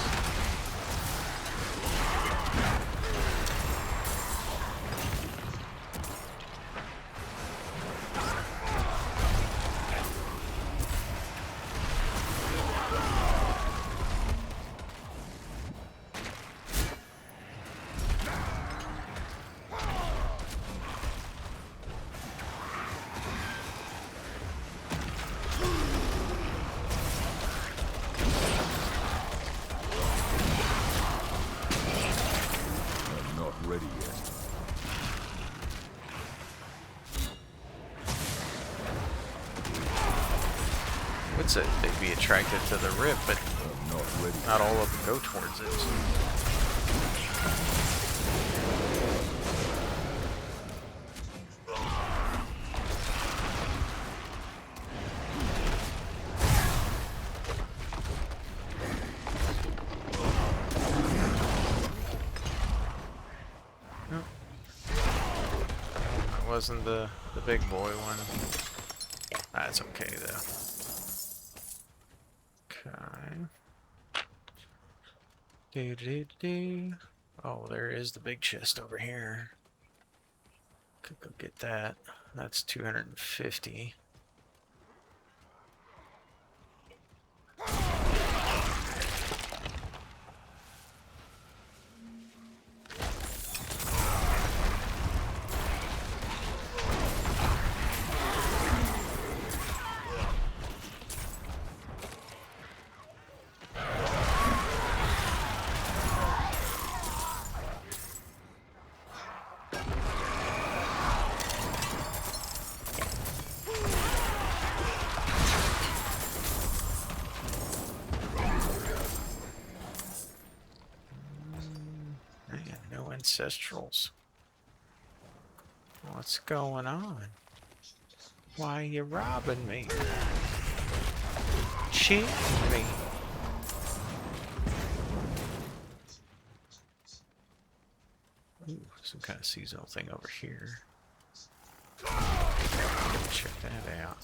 Ready yet. Would say they'd be attracted to the rip, but I'm not ready. not all of them go towards it. Wasn't the big boy one. That's okay though. Okay. Do. Oh, there is the big chest over here. Could go get that. That's 250. Ancestrals. What's going on? Why are you robbing me? Cheating me. Ooh, some kind of seasonal thing over here. Check that out.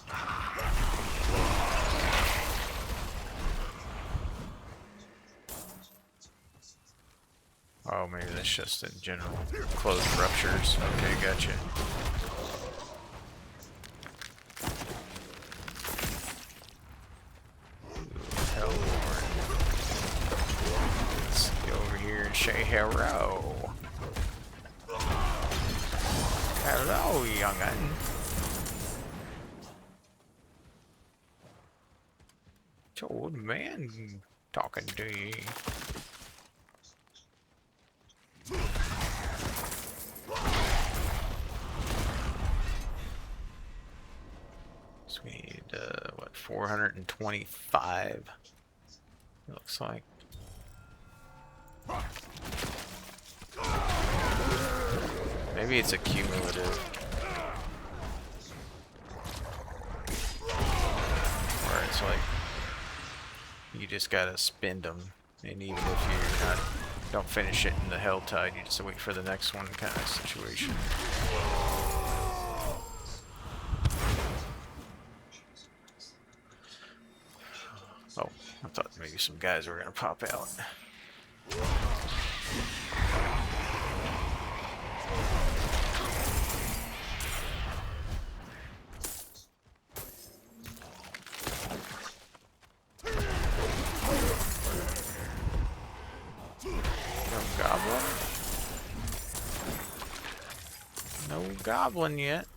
Oh, maybe that's just in general. Closed ruptures. Okay, gotcha. Hellborn. Let's go over here and say hello. Hello, young'un. It's an old man talking to you. So we need, what, 425? It looks like. Maybe it's a cumulative. Where it's like, you just gotta spend them. And even if you're not, don't finish it in the Hell Tide, you just wait for the next one kind of situation. Oh, I thought maybe some guys were gonna pop out. No goblin? No goblin yet.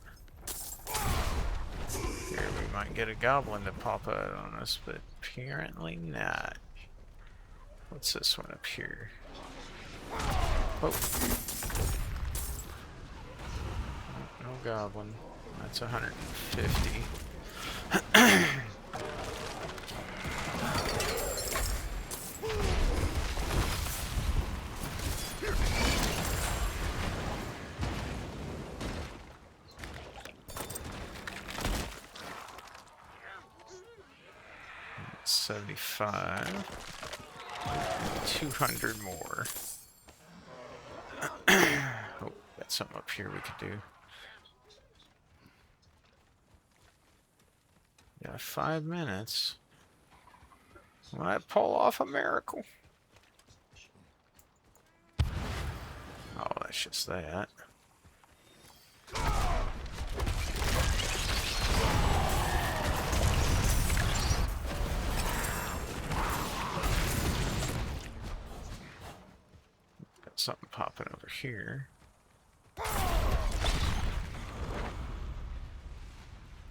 Here, we might get a goblin to pop out on us, but apparently not. What's this one up here? Oh. No goblin. That's 150. That's 75. 200 more. Oh, got something up here we could do. Got 5 minutes. Might pull off a miracle. Oh, that's just that. Got something popping over here.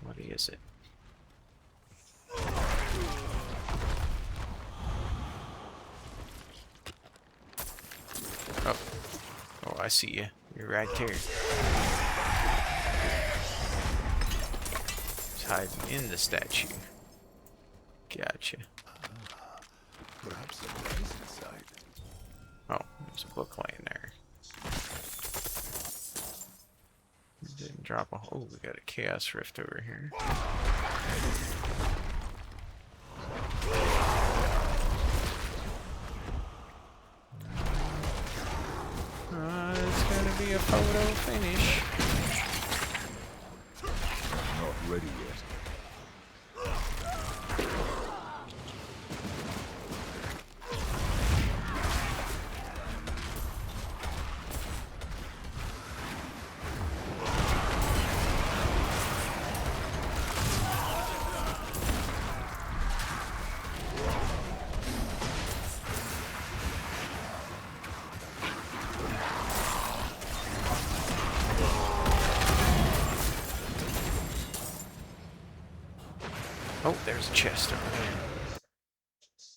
What is it? Oh. Oh, I see you. You're right there. It's hiding in the statue. Gotcha. Perhaps some rice inside. Oh, there's a book laying there. Didn't drop a hole. We got a chaos rift over here. It's gonna be a photo finish. Not ready yet. Oh, there's a chest over there.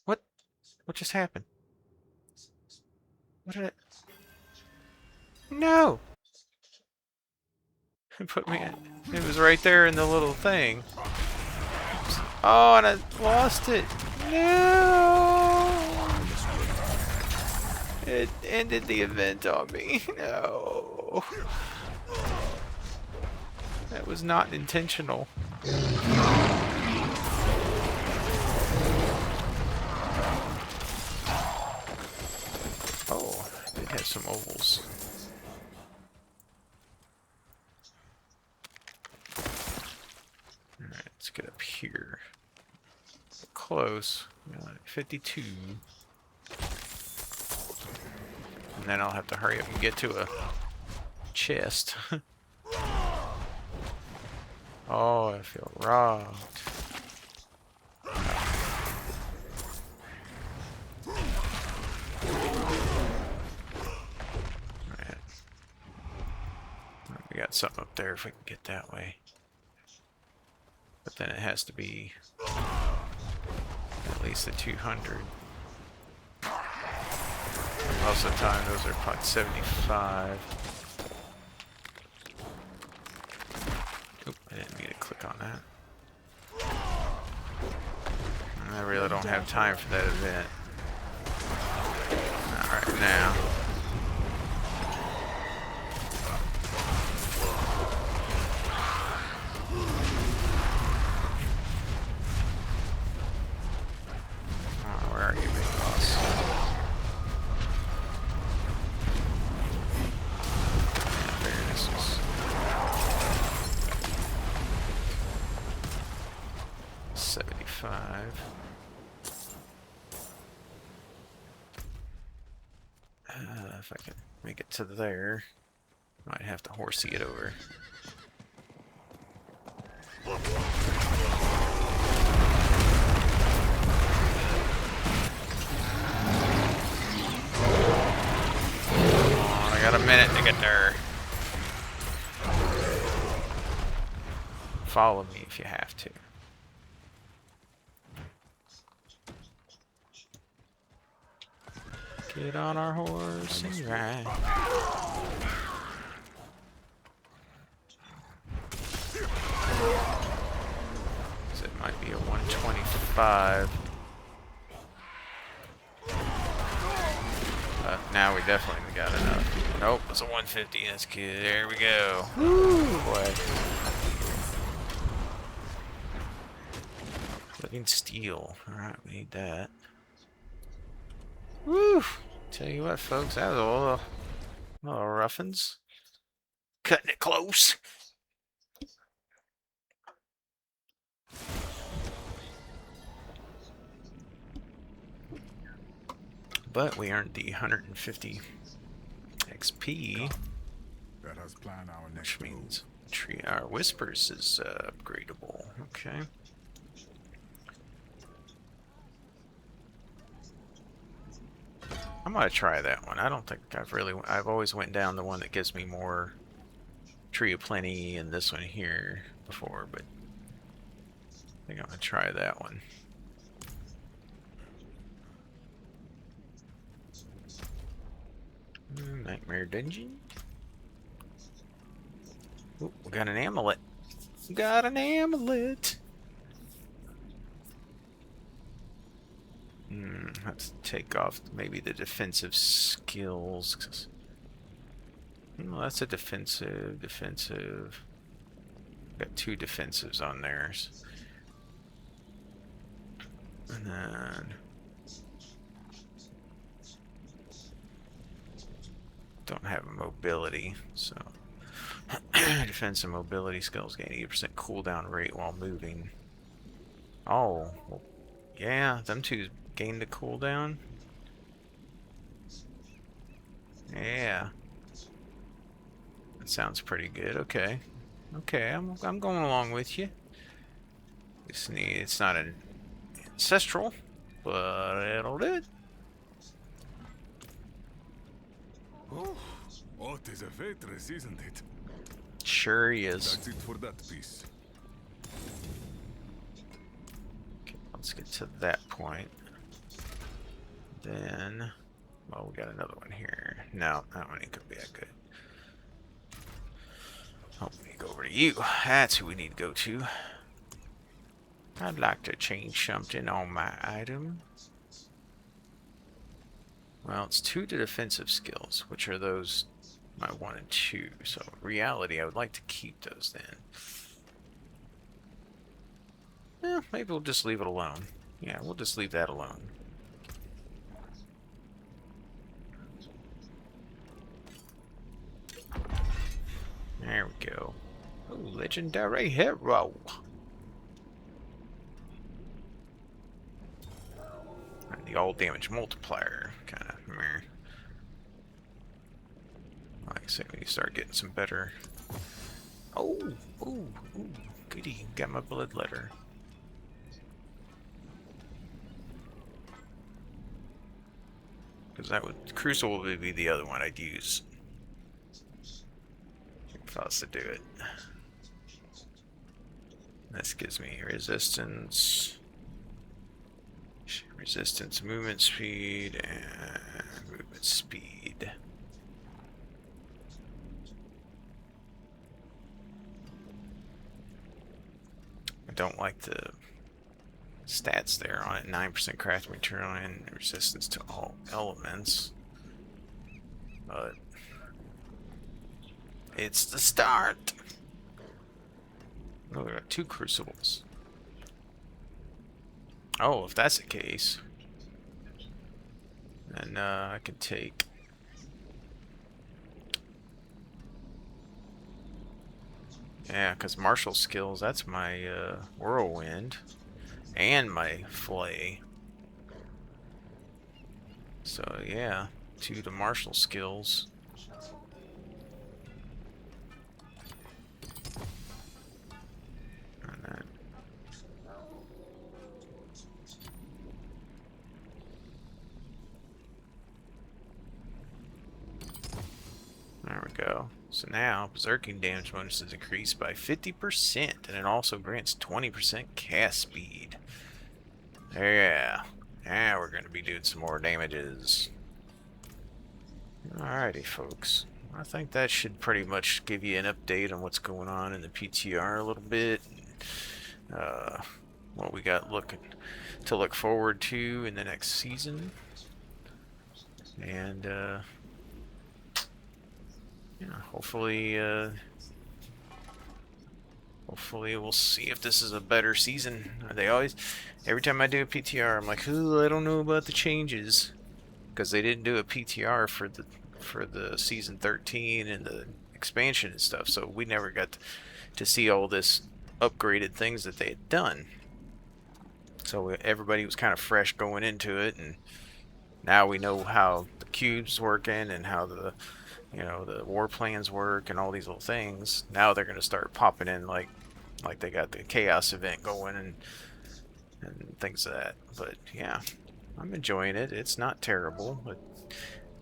What? What just happened? What did it? No! It put me in. It was right there in the little thing. Oh, and I lost it. No! It ended the event on me. No. That was not intentional. Oh, it has some ovals. Let's get up here. Close. 52. And then I'll have to hurry up and get to a chest. Oh, I feel robbed. Alright. We got something up there if we can get that way. But then it has to be at least a 200. Most of the time, those are probably 75. Oop, I didn't mean to click on that. I really don't have time for that event. Not right now. Oh, where are you, big boss? Yeah, there this is. 75. If I can make it to there, might have to horsey it over. Oh, I got a minute to get there. Follow me if you have to. Get on our horse and ride. So it might be a 125. Now we definitely got enough. Nope, it's a 150. That's good. There we go. Woo, boy. Living steel. Alright, we need that. Woo! Tell you what, folks, that was a little roughins. Cutting it close. But we earned the 150 XP, Let us plan our next which means our whispers is upgradable. Okay. I'm gonna try that one. I don't think I've always went down the one that gives me more Tree of Plenty and this one here before, but I think I'm gonna try that one. Nightmare Dungeon. Ooh, we got an amulet. Got an amulet. Let's take off maybe the defensive skills. Well, that's a defensive. Got 2 defensives on theirs. And then don't have a mobility, so defense and mobility skills gain 80% cooldown rate while moving. Oh, well, yeah, them two gain the cooldown. Yeah, that sounds pretty good. Okay, I'm going along with you. It's not an ancestral, but it'll do it. Oh, what is a waitress, isn't it? Sure he is. That's it for that piece. Okay, let's get to that point. Then, well, we got another one here. No, that one ain't gonna be that good. Oh, we need to go over to you. That's who we need to go to. I'd like to change something on my item. Well, it's 2 to defensive skills, which are those my 1 and 2. So, in reality, I would like to keep those then. Maybe we'll just leave it alone. Yeah, we'll just leave that alone. There we go. Oh, legendary hero. And the all damage multiplier kind of. Like I say, when you start getting some better. Oh, ooh, goody, got my blood letter. Because that would Crucible would be the other one I'd use if I was to do it. This gives me resistance, movement speed, and movement speed. I don't like the stats there on it. 9% craft material and resistance to all elements. But it's the start. Oh, we got 2 crucibles. Oh, if that's the case, then I could take. Yeah, because martial skills, that's my whirlwind and my flay. So yeah, 2 to martial skills. And then there we go. So now, berserking damage bonus is increased by 50%, and it also grants 20% cast speed. Yeah. Now we're going to be doing some more damages. Alrighty, folks. I think that should pretty much give you an update on what's going on in the PTR a little bit. What we got to look forward to in the next season. And yeah, hopefully we'll see if this is a better season. Every time I do a PTR, I'm like, ooh, I don't know about the changes, because they didn't do a PTR for the season 13 and the expansion and stuff, so we never got to see all this upgraded things that they had done. So everybody was kind of fresh going into it, and now we know how the cube's working and how the the war plans work and all these little things. Now they're going to start popping in like they got the chaos event going and things of that. But yeah, I'm enjoying it. It's not terrible, but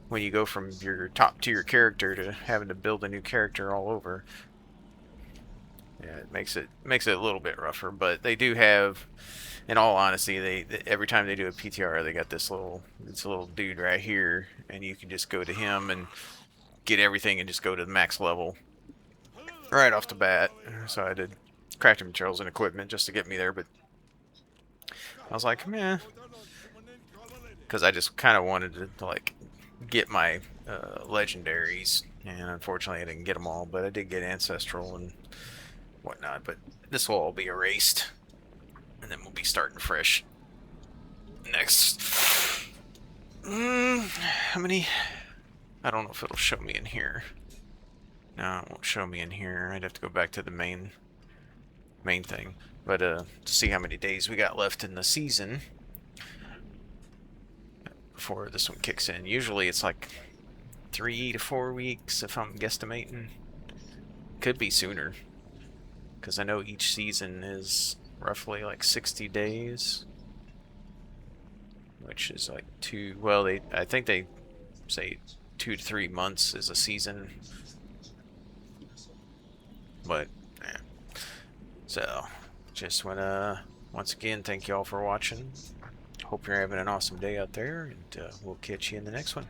when you go from your top tier character to having to build a new character all over, yeah, it makes it a little bit rougher. But they do have, in all honesty, they every time they do a PTR, they got this little dude right here, and you can just go to him and get everything and just go to the max level right off the bat. So I did crafting materials and equipment just to get me there, but I was like, meh, because I just kind of wanted to like get my legendaries, and unfortunately I didn't get them all, but I did get ancestral and whatnot. But this will all be erased, and then we'll be starting fresh next. How many? I don't know if it'll show me in here. No, it won't show me in here. I'd have to go back to the main thing. But to see how many days we got left in the season before this one kicks in. Usually it's like 3 to 4 weeks if I'm guesstimating. Could be sooner, because I know each season is roughly like 60 days, which is like I think they say 2 to 3 months is a season. But yeah. So just wanna once again thank you all for watching. Hope you're having an awesome day out there, and we'll catch you in the next one.